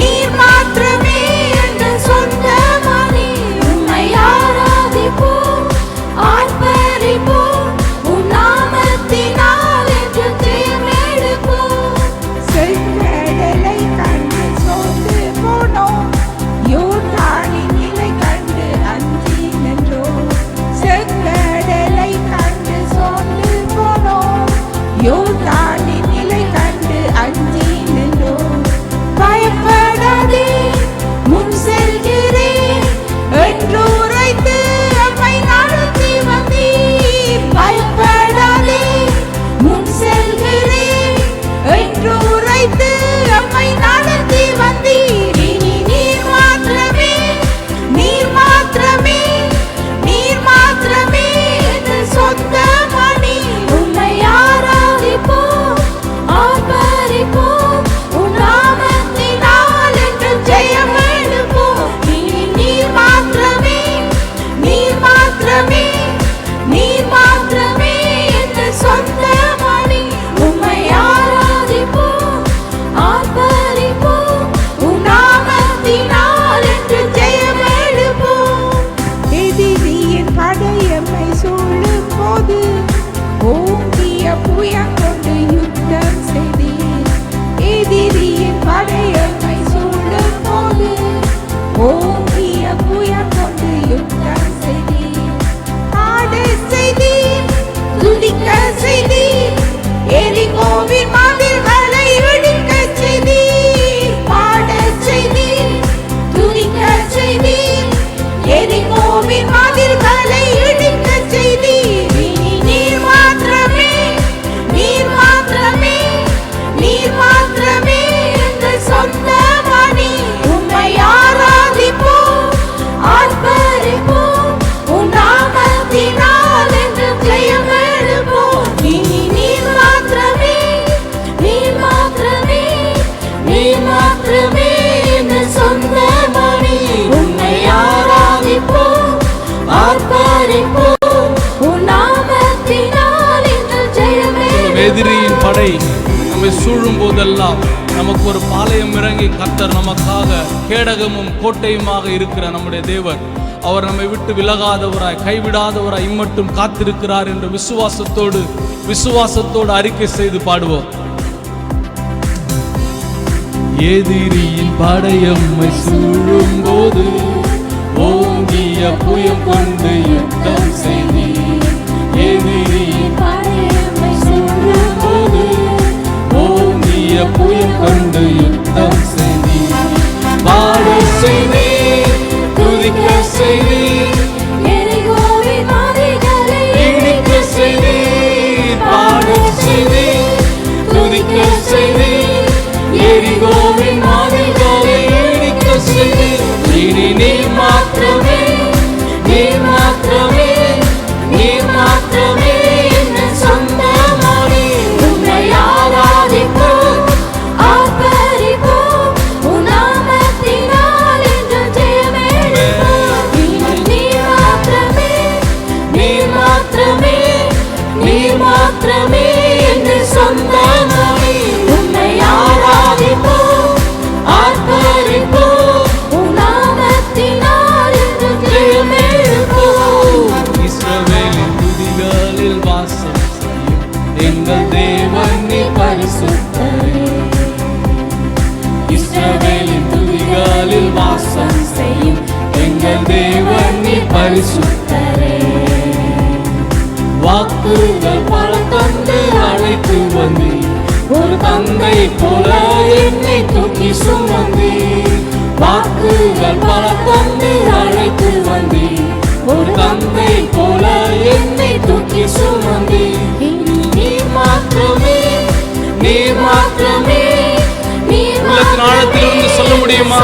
நீர் மாத்திரமே எங்கள் சொந்தமானி. உம்மை ஆராதிப்போம், ஆர்ப்பரிப்போம், உம் நாமத்தினால் என்றும் ஜெயம் எடுப்போம். செங்கடலை கண்டு சோர்ந்து போனோம், யோர்தானின் நிலை கண்டு அஞ்சி நின்றோம். செங்கடலை கண்டு சோர்ந்து போனோம், யோர்தானின் நிலை கண்டு அஞ்சி நின்றோம். பயப்படாதே, முன் செல்கிறேன் என்று உரைத்து நம்மை நடத்தி வந்தீர். பயப்படாதே, முன் செல்கிறேன் என்று உரைத்து நம்மை நடத்தி வந்தீர். இனி நீர் மாத்திரமே, நீர் மாத்திரமே, நீர் மாத்திரமே எங்கள் சொந்தமானி. உம்மை ஆராதிப்போம், ஆர்ப்பரிப்போம், உம் நாமத்தினால் என்றும் ஜெயம் எடுப்போம். இனி நீர் மாத்திரமே, நீர் மாத்திரமே, நீர் மாத்திரமே எங்கள் சொந்தமானி. உம்மை ஆராதிப்போம், ஆர்ப்பரிப்போம், உம் மாத்திரமே என் சொந்தமணி. உம்மை ஆராதிப்போம், ஆர்ப்பரிப்போம், உன் நாமத்தினால் இன்று ஜெயமே. எதிரியின் படை நம்மை சூழும் போதெல்லாம் நமக்கு ஒரு பாளையம் இறங்கி கர்த்தர் நமக்காக கேடகமும் கோட்டையுமாக இருக்கிற நம்முடைய தேவன், அவர் நம்மை விட்டு விலகாதவராய் கைவிடாதவராய் இம்மட்டும் காத்திருக்கிறார் என்ற விசுவாசத்தோடு அறிக்கை செய்து பாடுவோம். எதிரியின் படையம்மை சூழும் போது ஓங்கிய புயம் கொண்டு யுத்தம் செய்தீர். எதிரியின் படையம்மை சூழும் போது ஓங்கிய புயம் கொண்டு யுத்தம் செய்தீர். பாட செய்தீர், துதிக்க செய்தீர், எரிகோவின் மதில்களை இடிக்க செய்தீர். பாட செய்தீர், துதிக்க செய்தீர், எரிகோவின் மதில்களை இடிக்க செய்தீர். இனி நீர் மாத்திரமே, நீர் மாத்திரமே, நீர் மாத்திரமே என் சொந்தமணி. உம்மை ஆராதிப்போம், ஆர்ப்பரிப்போம், உன் நாமத்தினால் இன்று ஜெயமெடுப்போம். நீர் மாத்திரமே, நீர் மாத்திரமே, நீர் மாத்திரமே என் சொந்தமணி. உம்மை ஆராதிப்போம், ஆர்ப்பரிப்போம், உன் நாமத்தினால் இன்று ஜெயமெடுப்போம். இஸ்ரவேலின் துதிகளில் வாசம் செய்யும் எங்கள் தேவன் நீ பரிசுத்தரே. இஸ்ரவேலின் துதிகளில் வாசம் செய்யும் எங்கள் தேவன் நீ பரிசுத்தரே. வாக்குகள் பல தந்து அழைத்து வந்தீர், ஒரு தந்தை போல என்னை தூக்கி சுமந்தீர். வாக்குகள் பல தந்து அழைத்து வந்தீர், ஒரு தந்தை போல என்னை தூக்கி சுமந்தீர். நீர் மாத்திரமே, நீர் மாத்திரமே, நீர் உள்ளத்தின் ஆழத்திலிருந்து சொல்ல முடியுமா?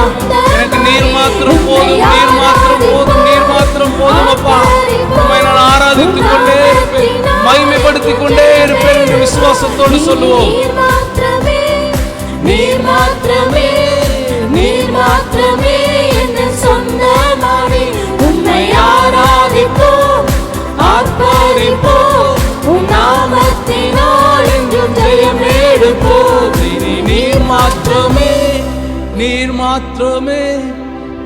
எனக்கு நீர் மாத்திரம் போதும், நீர் மாத்திரம் போதும், நீர் மாத்திரம் போதும் அப்பா. உம்மை நான் ஆராதித்துக் கொண்டே இருப்பேன், மகிமைப்படுத்திக் கொண்டே இருப்பேன் என்று விசுவாசத்தோடு சொல்லுவோம். நீர் மாத்திரமே, நீர் மாத்திரமே, நீர் மாத்திரமே என் சொந்தமணி. உம்மை ஆராதிப்போம், ஆர்ப்பரிப்போம், உன் நாமத்தினால் என்றும் ஜெயமெடுப்போம். இனி நீர் மாத்திரமே, நீர் மாத்திரமே,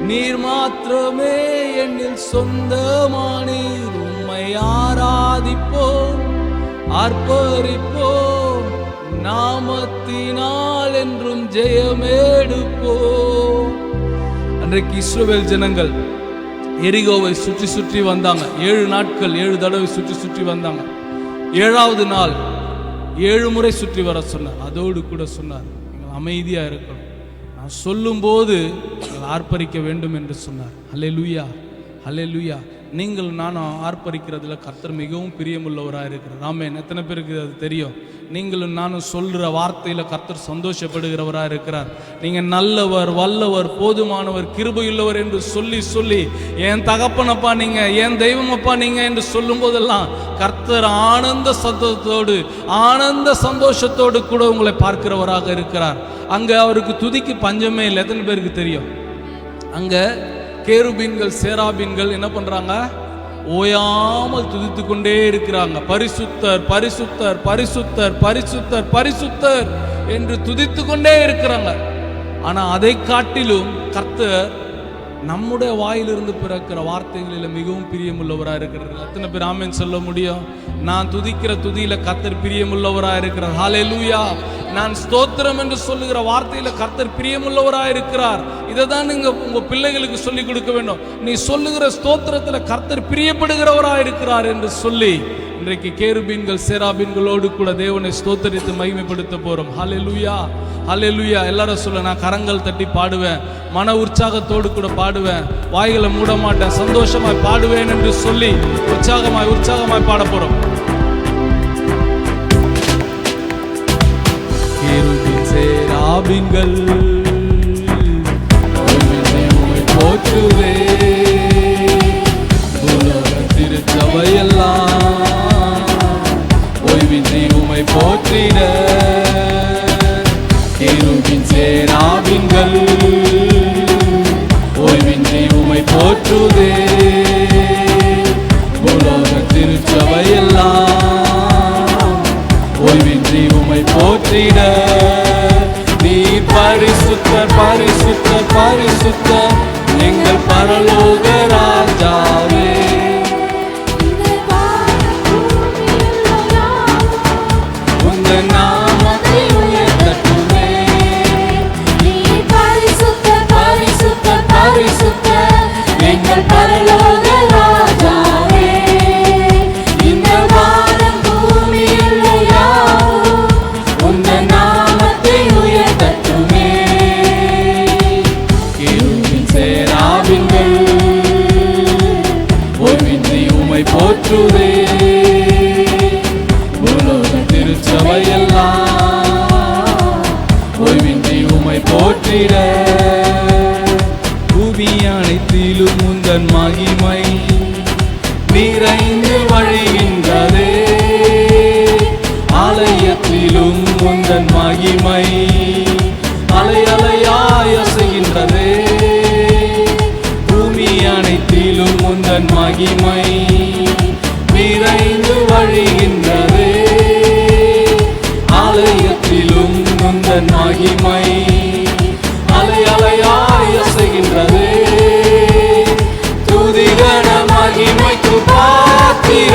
நீர் மாத்திரமே என்னில் சொந்தமானீர். உம்மை ஆராதிப்போம், ஆர்ப்பரிப்போம், நாமத்தினால் என்றும் ஜெயமெடுப்போம். அன்றைக்கு இஸ்ரவேல் ஜனங்கள் எரிகோவை சுற்றி சுற்றி வந்தாங்க. 7 நாட்கள் 7 தடவை சுற்றி சுற்றி வந்தாங்க. 7வது நாள் 7 முறை சுற்றி வர சொன்னார். அதோடு கூட சொன்னார், நீங்கள் அமைதியா இருக்கணும், நான் சொல்லும்போது நீங்கள் ஆர்ப்பரிக்க வேண்டும் என்று சொன்னார். அல்லேலூயா, அல்லேலூயா. நீங்கள் நானும் ஆர்ப்பரிக்கிறதுல கர்த்தர் மிகவும் பிரியமுள்ளவராக இருக்கிறார். ஆமென். எத்தனை பேருக்கு அது தெரியும்? நீங்களும் நானும் சொல்கிற வார்த்தையில் கர்த்தர் சந்தோஷப்படுகிறவராக இருக்கிறார். நீங்கள் நல்லவர், வல்லவர், போதுமானவர், கிருபையுள்ளவர் என்று சொல்லி சொல்லி என் தகப்பனப்பா நீங்கள், என் தெய்வமப்பா நீங்கள் என்று சொல்லும் போதெல்லாம் கர்த்தர் ஆனந்த சத்தத்தோடு ஆனந்த சந்தோஷத்தோடு கூட உங்களை பார்க்கிறவராக இருக்கிறார். அங்கே அவருக்கு துதிக்கு பஞ்சமே இல்லை. எத்தனை பேருக்கு தெரியும்? அங்கே கேருபீன்கள் சேராபீன்கள் என்ன பண்றாங்க? ஓயாமல் துதித்து கொண்டே இருக்கிறாங்க. பரிசுத்தர், பரிசுத்தர், பரிசுத்தர், பரிசுத்தர், பரிசுத்தர் என்று துதித்து கொண்டே இருக்கிறாங்க. ஆனா அதை காட்டிலும் கர்த்தர் நம்முடைய வாயிலிருந்து பிறக்கிற வார்த்தைகளில் மிகவும் பிரியமுள்ளவராக இருக்கிறார். எத்தனை பேர் ஆமென் சொல்ல முடியும்? நான் துதிக்கிற துதியில கர்த்தர் பிரியமுள்ளவராக இருக்கிறார். ஹல்லேலூயா. நான் ஸ்தோத்திரம் என்று சொல்லுகிற வார்த்தையில கர்த்தர் பிரியமுள்ளவராக இருக்கிறார். இதை தான் நீங்க உங்க பிள்ளைகளுக்கு சொல்லிக் கொடுக்க வேண்டும். நீ சொல்லுகிற ஸ்தோத்திரத்துல கர்த்தர் பிரியப்படுகிறவராக இருக்கிறார் என்று சொல்லி இன்றைக்கு கேருபீன்கள் சேராபீன்களோடு கூட தேவனை ஸ்தோத்தரித்து மகிமைப்படுத்த போறோம். ஹல்லேலூயா, ஹல்லேலூயா. எல்லாரும் சொல்ல, நான் கரங்கள் தட்டி பாடுவேன், மன உற்சாகத்தோடு கூட பாடுவேன், வாய்களை மூட மாட்டேன், சந்தோஷமாய் பாடுவேன் என்று சொல்லி உற்சாகமாய் உற்சாகமாய் பாட போறோம். கேருபீன் சேராபீன்கள் போற்றுவே, உலக திருச்சபையெல்லாம் ஓய்வின்றி உமை போற்றிட. கேருபீன் கேருபின் சேராபின்கள் ஓய்வின்றி உமை போற்றுதே. உலக திருச்சபையெல்லாம் ஓய்வின்றி உமை போற்றிட. நீ பரிசுத்தர் பரிசுத்தர் பரிசுத்தர் எங்கள் பரலோக ராஜாவே. உங்கள் நாமத்தை உயர்த்தட்டுமே. நீ பரிசுத்தர் பரிசுத்தர் பரிசுத்தர் எங்கள் பரலோக ராஜாவே. இந்த வானம் பூமியில் யாவும் உங்கள் நாமத்தை உயர்த்தட்டுமே. கேருபின் சேராபின்கள் ஓய்வின்றி உமை போற்றுதே. உலக திருச்சபையெல்லாம் ஓய்வின்றி உமை போற்றிட. பூமி அனைத்திலும் உந்தன் மகிமை நிறைந்து வழிகின்றதே. ஆலயத்திலும் உந்தன் மகிமை அலை அலையாய் அசைகின்றதே. பூமி அனைத்திலும் உந்தன் மகிமை நிறைந்து வழிகின்றதே. ஆலயத்திலும் உந்தன் மகிமை அலை அலையாய் அசைகின்றதே. துதிகர மகிமைக்கு பாத்திர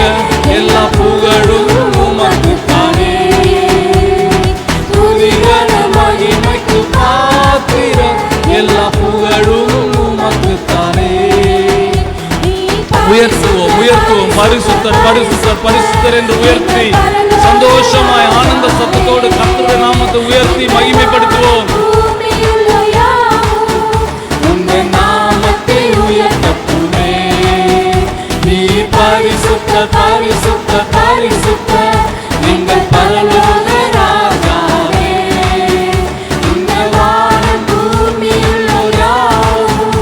எல்லா புகழும் உமக்குத்தானே. துதிகர மகிமைக்கு பாத்திர எல்லா புகழும் உமக்குத்தானே. உயர்த்துவோம் உயர்த்துவோம் பரிசுத்தர் பரிசுத்தர் பரிசுத்தர் என்று உயர்த்தி சந்தோஷமாய் ஆனந்த சத்தத்தோடு கர்த்தருடைய நாமத்தை உயர்த்தி மகிமைப்படுத்துவோம். உங்கள் நாமத்தை உயர்த்தட்டுமே. நீ பரிசுத்தர் பரிசுத்தர் பரிசுத்தர் எங்கள் பரலோக ராஜாவே. இந்த வானம் பூமியில் யாவும்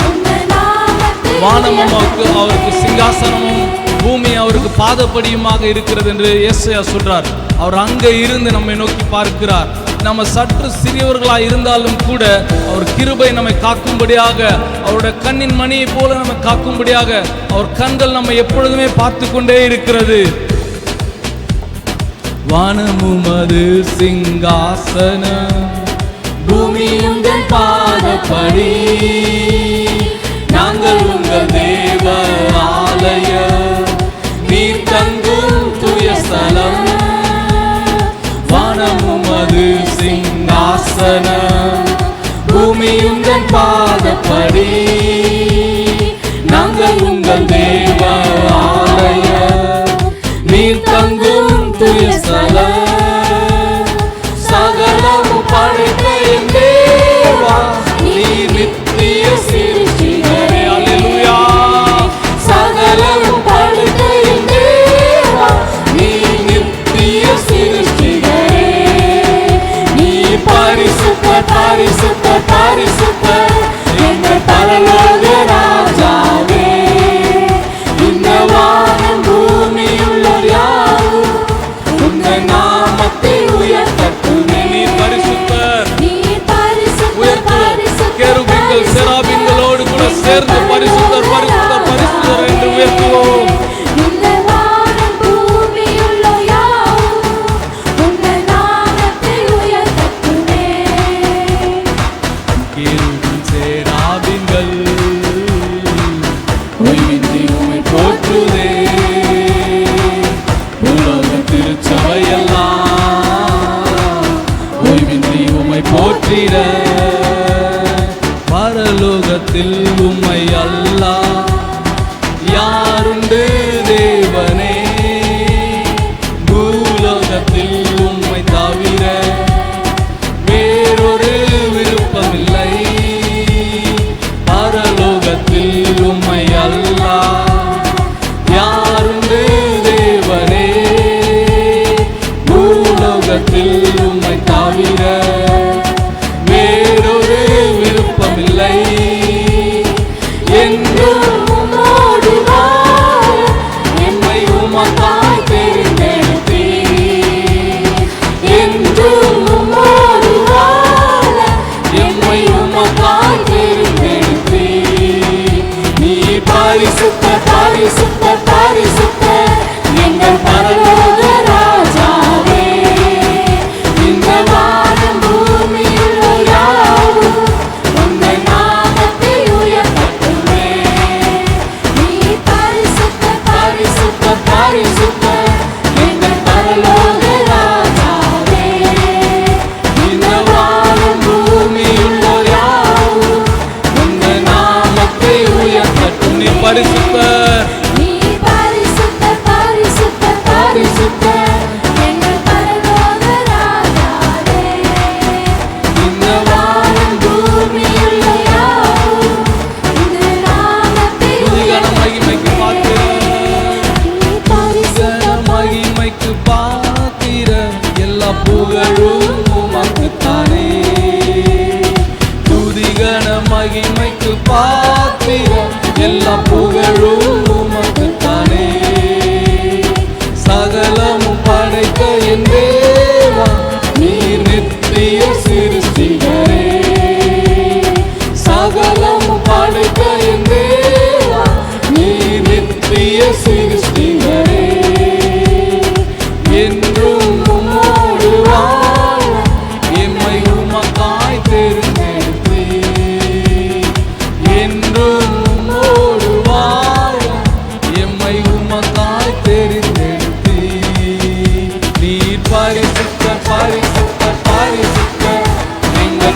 உங்கள் நாமத்தை வானம் அவருக்கு சிங்காசனமும் பூமி அவருக்கு பாதப்படியுமாக இருக்கிறது என்று ஏசாயா சொல்றார். அவர் அங்கே இருந்து நம்மை நோக்கி பார்க்கிறார். நம்ம சற்று சிறியவர்களாய் இருந்தாலும் கூட அவர் கிருபை நம்மை காக்கும்படியாக, அவருடைய கண்ணின் மணியை போல நம்மை காக்கும்படியாக அவர் கண்கள் நம்மை எப்பொழுதுமே பார்த்து கொண்டே இருக்கிறது. வானமும் அது சிங்காசனம், பூமி உங்கள் பாதப்படி, நாங்கள் உங்கள் தேவ ஆலயம், நீர் தங்கும் தூய ஸ்தலம். வானமும் அது சிங்காசனம், பூமி உங்கள் பாதப்படி, நாங்கள் உங்கள் தேவ ஆலயம், நீர் தங்கும் தூய ஸ்தலம். சகலமும் படைத்த என் தேவா, நீர் நித்திய சிருஷ்டிகரே. அல்லேலூயா. சகலமும் படைத்த என் தேவா, நீர் நித்திய சிருஷ்டிகரே. நீ பரிசுத்தர் பரிசுத்தர் பரிசுத்தர் எங்கள் பரலோக ராஜாவே. இந்த வானம் பூமியுள்ளோர் யாவும் உங்கள் நாமத்தை உயர்த்தட்டுமே. நீர் பரிசுத்தர். உயர்த்துவோம். கேருபீன்கள் செராபீன்களோடு கூட சேர்ந்து பரிசுத்தர் பரிசுத்தர் பரிசுத்தர் என்று உயர்த்துவோம். இந்த வானம் பூமியுள்ளோர் யாவும் உங்கள் நாமத்தை உயர்த்தட்டுமே. கேருபீன் செராபீன்கள் ஓய்வின்றி உம்மை போற்றுதே. உலக திருச்சபையெல்லாம் ஓய்வின்றி உம்மை போற்றிட. பரலோகத்தில் உம்மை அல்லாஹ் யாருண்டு தேவனே. பூலோகத்தில் உம்மை தவிர வேறொரு விருப்பமில்லை. பரலோகத்தில் உம்மை அல்லாஹ் யாருண்டு தேவனே. பூலோகத்தில் உம்மை தவிர வேறொரு விருப்பமில்லை. என்றும்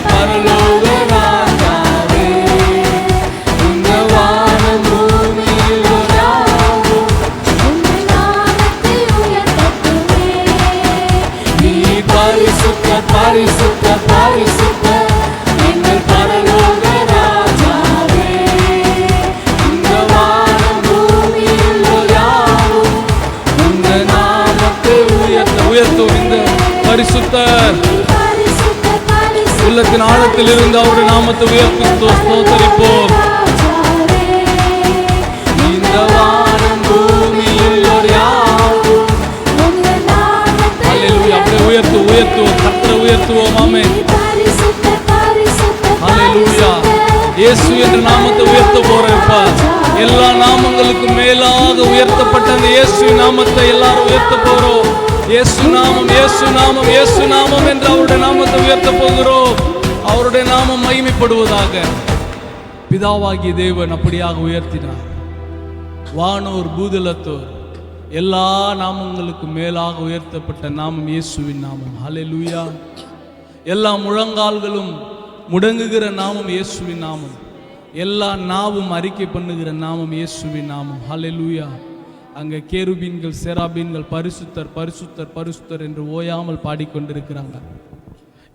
பரலோக ராஜாவே, இந்த வானம் பூமியில் யாவும் உம்மை நாமத்தை உயர்த்தட்டுமே. நீ பரிசுத்தர், பரிசுத்தர், பரிசுத்தர், எங்கள் பரலோக ராஜாவே, இந்த வானம் பூமியில் யாவும் உங்க நாமத்தை உயர்த்தும். இந்த பரிசுத்தர் பரிசுத்தர், பரிசுத்தர் உள்ளத்தின் ஆழத்தில் இருந்து அவருடைய நாமத்தை உயர்த்தி ஸ்தோத்தரிப்போம். ராஜாவே. இந்த வானம் பூமியில் யாவும் உங்க நாமத்தை ஹல்லேலூயா. அப்படியே உயர்த்துவோம், கர்த்தரை உயர்த்துவோம். ஆமென். பரிசுத்தர், பரிசுத்தர், ஹல்லேலூயா. இயேசு என்ற நாமத்தை உயர்த்த போறேன்ப்பா. எல்லா நாமங்களுக்கும் மேலாக உயர்த்தப்பட்ட அந்த இயேசு நாமத்தை எல்லாரும் உயர்த்த போறோம். இயேசு நாமம், இயேசு நாமம், இயேசு நாமம் என்று அவருடைய நாமத்தை உயர்த்த போகிறோம். அவருடைய நாமம் மகிமைப்படுவதாக. பிதாவாகிய தேவன் அப்படியாக உயர்த்தினார். வானோர் பூதலத்தோர் எல்லா நாமங்களுக்கும் மேலாக உயர்த்தப்பட்ட நாமம் இயேசுவின் நாமம். ஹல்லேலூயா. எல்லா முழங்கால்களும் முடங்குகிற நாமம் இயேசுவின் நாமம். எல்லா நாவும் அறிக்கை பண்ணுகிற நாமம் இயேசுவின் நாமம். ஹல்லேலூயா. அங்கே கேருபீன்கள் சேராபீன்கள் பரிசுத்தர், பரிசுத்தர், பரிசுத்தர் என்று ஓயாமல் பாடிக்கொண்டிருக்கிறாங்க.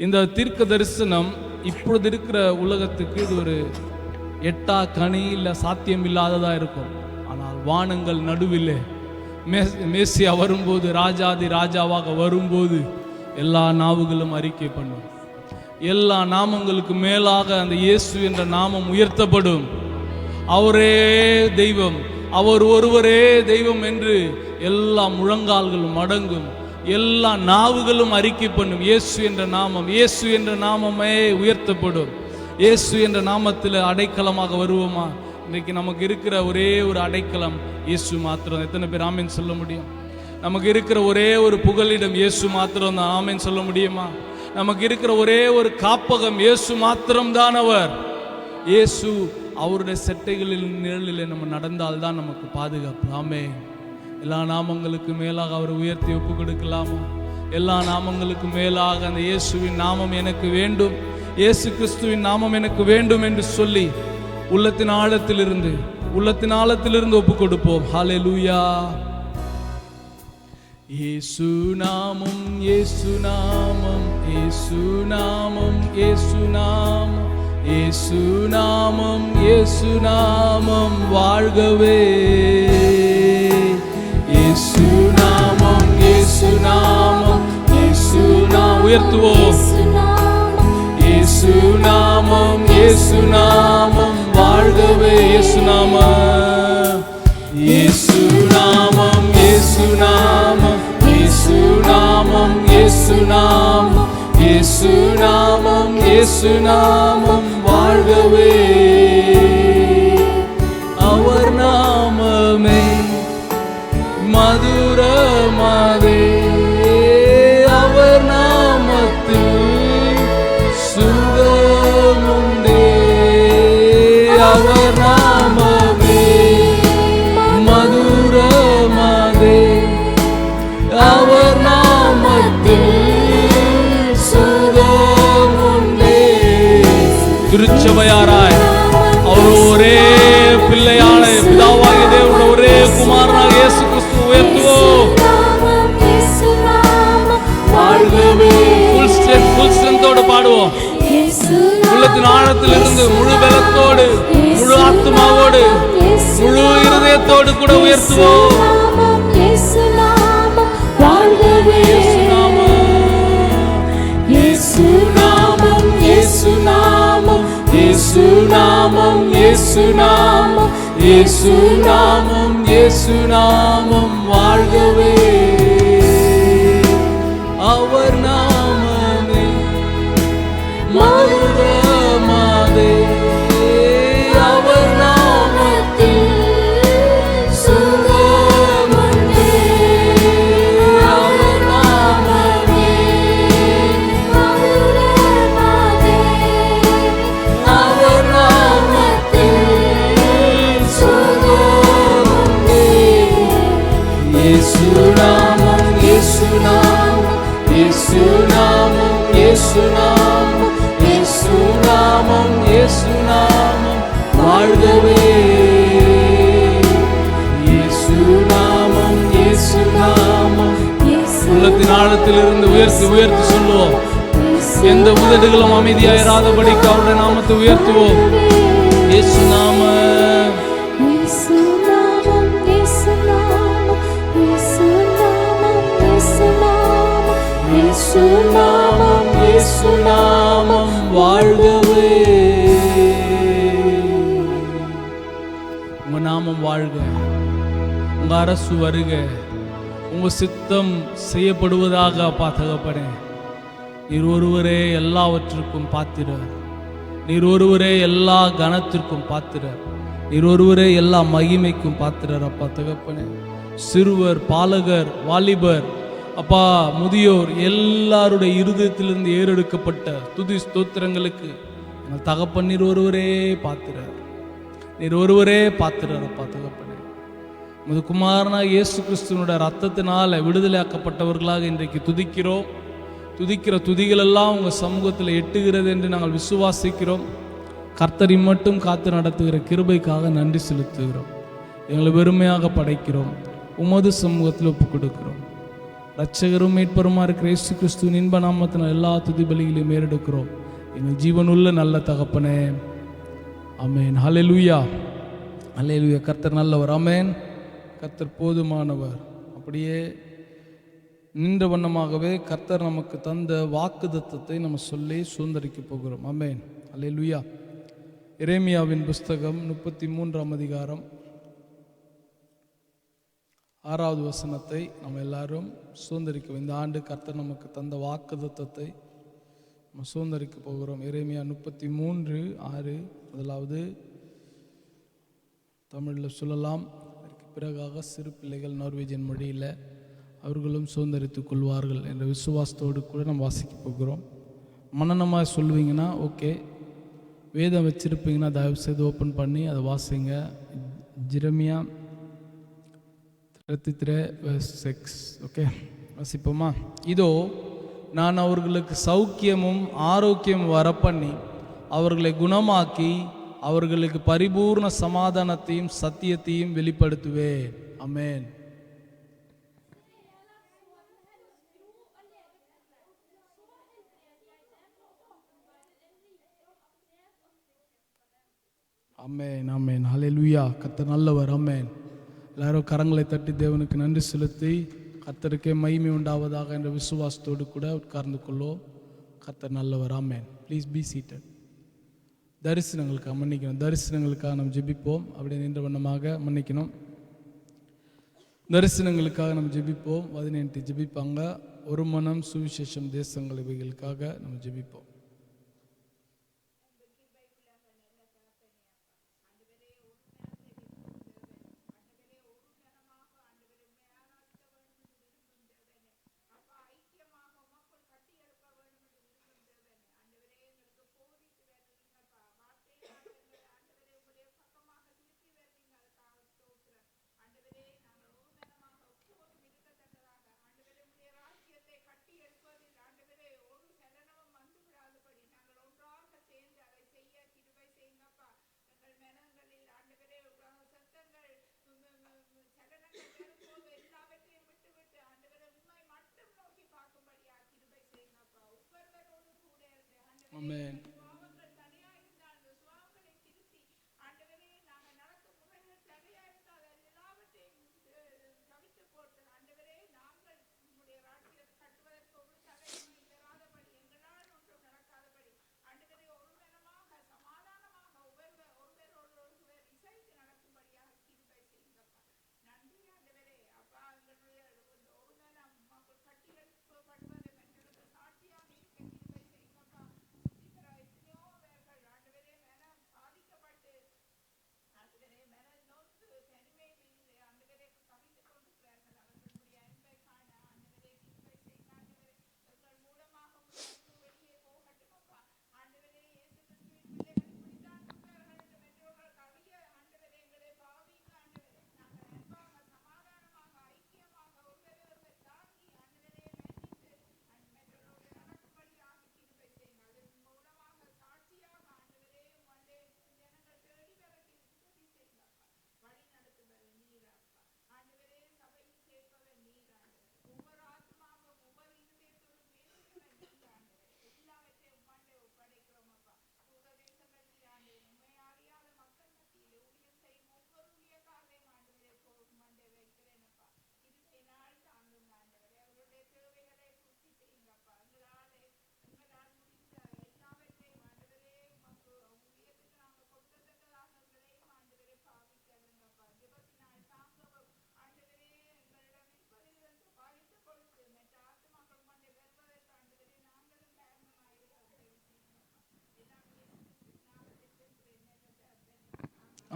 இந்த தீர்க்க தரிசனம் இப்பொழுது இருக்கிற உலகத்துக்கு இது ஒரு எட்டா கனி இல்லை, சாத்தியம் இல்லாததாக இருக்கும். ஆனால் வானங்கள் நடுவிலே மேசியா வரும்போது, ராஜாதி ராஜாவாக வரும்போது எல்லா நாவுகளும் அறிக்கை பண்ணும். எல்லா நாமங்களுக்கு மேலாக அந்த இயேசு என்ற நாமம் உயர்த்தப்படும். அவரே தெய்வம், அவர் ஒருவரே தெய்வம் என்று எல்லா முழங்கால்களும் அடங்கும். எல்லா நாவுகளும் அறிக்கை பண்ணும். இயேசு என்ற நாமம், இயேசு என்ற நாமமே உயர்த்தப்படும். இயேசு என்ற நாமத்தில் அடைக்கலமாக வருவோமா? இன்றைக்கு நமக்கு இருக்கிற ஒரே ஒரு அடைக்கலம் இயேசு மாத்திரம். எத்தனை பேர் ஆமென் சொல்ல முடியும்? நமக்கு இருக்கிற ஒரே ஒரு புகலிடம் இயேசு மாத்திரம் தான். ஆமென் சொல்ல முடியுமா? நமக்கு இருக்கிற ஒரே ஒரு காப்பகம் இயேசு மாத்திரம்தான். அவர் இயேசு, அவருடைய செட்டைகளில் நிழலில் நம்ம நடந்தால்தான் நமக்கு பாதுகாப்பு. ஆமென். எல்லா நாமங்களுக்கு மேலாக அவர் உயர்த்தி ஒப்பு கொடுக்கலாமா? எல்லா நாமங்களுக்கு மேலாக அந்த இயேசுவின் நாமம் எனக்கு வேண்டும், இயேசு கிறிஸ்துவின் நாமம் எனக்கு வேண்டும் என்று சொல்லி உள்ளத்தின் ஆழத்திலிருந்து ஒப்பு கொடுப்போம். ஹல்லேலூயா. இயேசு நாமம், இயேசு நாமம், இயேசு நாமம், இயேசு நாமம், இயேசு நாமம், இயேசு நாமம் வாழ்கவே. இயேசு நாமம், இயேசு நாமம், இயேசு நாமம் உயர்த்துவோம். இயேசு நாமம், இயேசு நாமம் வாழ்கவே. இயேசு நாமம், இயேசு நாமம், இயேசு நாமம், இயேசு நாமம், இயேசு நாமம், இயேசு நாமம், இயேசு நாமம் வாழ்கவே. அவர் நாமமே மதுரமாதே, அவர் நாமத்தில் சுகமுண்டே. அவர் நாமமே மதுரமாதே, அவர் நாமத்தில் சுகமுண்டே. திருச்சபையாராய் அவர் ஒரே பிள்ளையான பிதாவாகிய தேவனுடைய ஒரே குமாரனாக இயேசு கிறிஸ்து உயர்த்துவோம். வாழ்கவே. ஃபுல் ஸ்ட்ரென்த்தோடு பாடுவோம். உள்ளத்தின் ஆழத்தில் இருந்து முழு பலத்தோடு, முழு ஆத்மாவோடு, முழு இருதயத்தோடு கூட உயர்த்துவோம். இயேசு நாமம், இயேசு நாமம், இயேசு நாமம், இயேசு நாமம், இயேசு நாமம், இயேசு நாமம், இயேசு நாமம் வாழ்கவே. அவர் நாமமே மதுரமாதே, அவர் நாமத்தில் சுகமுண்டே. அவர் நாமமே மதுரமாதே, அவர் நாமத்தில் சுகமுண்டே. இயேசு இருதயத்திலிருந்து உயர்த்தி உயர்த்தி சொல்லுவோம். எந்த உதடுகளும் அமைதியாயிராதபடிக்கு அவருடைய நாமத்தை உயர்த்துவோம். இயேசு நாமம், இயேசு நாமம், இயேசு நாமம், இயேசு நாமம், இயேசு நாமம், இயேசு நாமம், இயேசு நாமம் வாழ்கவே. உங்க நாமம் வாழ்க, உங்க அரசு வருக, உங்க சித்தம் செய்யப்படுவதாக. அப்பா தகப்பனே, நீர் ஒருவரே எல்லாவற்றிற்கும் பாத்திரர், நீர் ஒருவரே எல்லா கனத்திற்கும் பாத்திரர், நீர் ஒருவரே எல்லா மகிமைக்கும் பாத்திரர். அப்பா தகப்பனே, சிறுவர், பாலகர், வாலிபர், அப்பா முதியோர் எல்லாருடைய இருதயத்திலிருந்து ஏறெடுக்கப்பட்ட துதி ஸ்தோத்திரங்களுக்கு எங்கள் தகப்பன் நீர் ஒருவரே பாத்திரர், நீர் ஒருவரே பாத்திரர். அப்பா தகப்பனே, உமது குமாரனாக இயேசு கிறிஸ்துவனுடைய ரத்தத்தினால விடுதலையாக்கப்பட்டவர்களாக இன்றைக்கு துதிக்கிறோம். துதிக்கிற துதிகள் எல்லாம் உங்கள் சமூகத்தில் எட்டுகிறது என்று நாங்கள் விசுவாசிக்கிறோம். கர்த்தரை மட்டும் காத்து நடத்துகிற கிருபைக்காக நன்றி செலுத்துகிறோம். எங்களை வெறுமையாக படைக்கிறோம், உமது சமூகத்தில் ஒப்புக் கொடுக்கிறோம். இரட்சகரும் மீட்பருமா இருக்கிற இயேசு கிறிஸ்துவின் இன்ப நாமத்தினால் எல்லா துதி பலிகளையும் ஏறெடுக்கிறோம். எங்கள் ஜீவனுள்ள நல்ல தகப்பனே, ஆமென். ஹல்லேலூயா, ஹல்லேலூயா. கர்த்தர் நல்லவர். ஆமென். கர்த்தர் போதுமானவர். அப்படியே நின்ற வண்ணமாகவே கர்த்தர் நமக்கு தந்த வாக்குத்தத்தத்தை நம்ம சொல்லி சுதந்திரிக்க போகிறோம். ஆமென். ஹல்லேலூயா. எரேமியாவின் புஸ்தகம் 33ஆம் அதிகாரம் 6வது வசனத்தை நம்ம எல்லாரும் சுதந்திரிக்க, இந்த ஆண்டு கர்த்தர் நமக்கு தந்த வாக்குத்தத்தத்தை நம்ம சுதந்திரிக்க போகிறோம். எரேமியா 33:6. முதலாவது தமிழில் சொல்லலாம். அதற்கு பிறகாக சிறு பிள்ளைகள் நார்வேஜியன் மொழியில் அவர்களும் சுதந்திரித்துக் கொள்வார்கள் என்ற விசுவாசத்தோடு கூட நம்ம வாசிக்க போகிறோம். மனநமாக சொல்லுவீங்கன்னா ஓகே, வேதம் வச்சுருப்பீங்கன்னா தயவுசெய்து ஓப்பன் பண்ணி அதை வாசிங்க. ஜெரமியா 33:6. ஓகே, வாசிப்போமா? இதோ நான் அவர்களுக்கு சௌக்கியமும் ஆரோக்கியமும் வரப்பண்ணி அவர்களை குணமாக்கி அவர்களுக்கு பரிபூர்ண சமாதானத்தையும் சத்தியத்தையும் வெளிப்படுத்துவேன். ஆமென். ஆமென், ஆமென். ஹல்லேலூயா. கர்த்தர் நல்லவர். ஆமென். எல்லாரும் கரங்களை தட்டி தேவனுக்கு நன்றி செலுத்தி கர்த்தருக்கே மகிமை உண்டாவதாக என்ற விசுவாசத்தோடு கூட உட்கார்ந்து கொள்வோம். கர்த்தர் நல்லவர். ஆமென். Please be seated. தரிசனங்களுக்காக மன்னிக்கணும், தரிசனங்களுக்காக நம்ம ஜெபிப்போம். அப்படி நின்ற வண்ணமாக மன்னிக்கணும். தரிசனங்களுக்காக நம்ம ஜெபிப்போம். 18 ஜெபிப்பாங்க. ஒரு மனம், சுவிசேஷம், தேசங்கள், இவைகளுக்காக நம்ம ஜெபிப்போம். ஆமென்.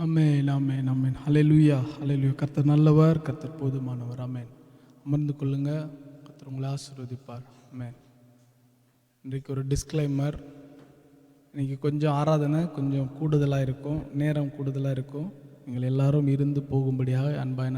ஆமென், ஆமென், ஆமென். ஹல்லேலூயா, ஹல்லேலூயா. கர்த்தர் நல்லவர், கர்த்தர் போதுமானவர். ஆமென். அமர்ந்து கொள்ளுங்க. கர்த்தர் உங்களை ஆசீர்வதிப்பார். ஆமென். இன்றைக்கு ஒரு டிஸ்க்ளைமர். இன்னைக்கு கொஞ்சம் ஆராதனை கொஞ்சம் கூடுதலாக இருக்கும், நேரம் கூடுதலாக இருக்கும். நீங்கள் எல்லாரும் இருந்து போகும்படியாக அன்பாய்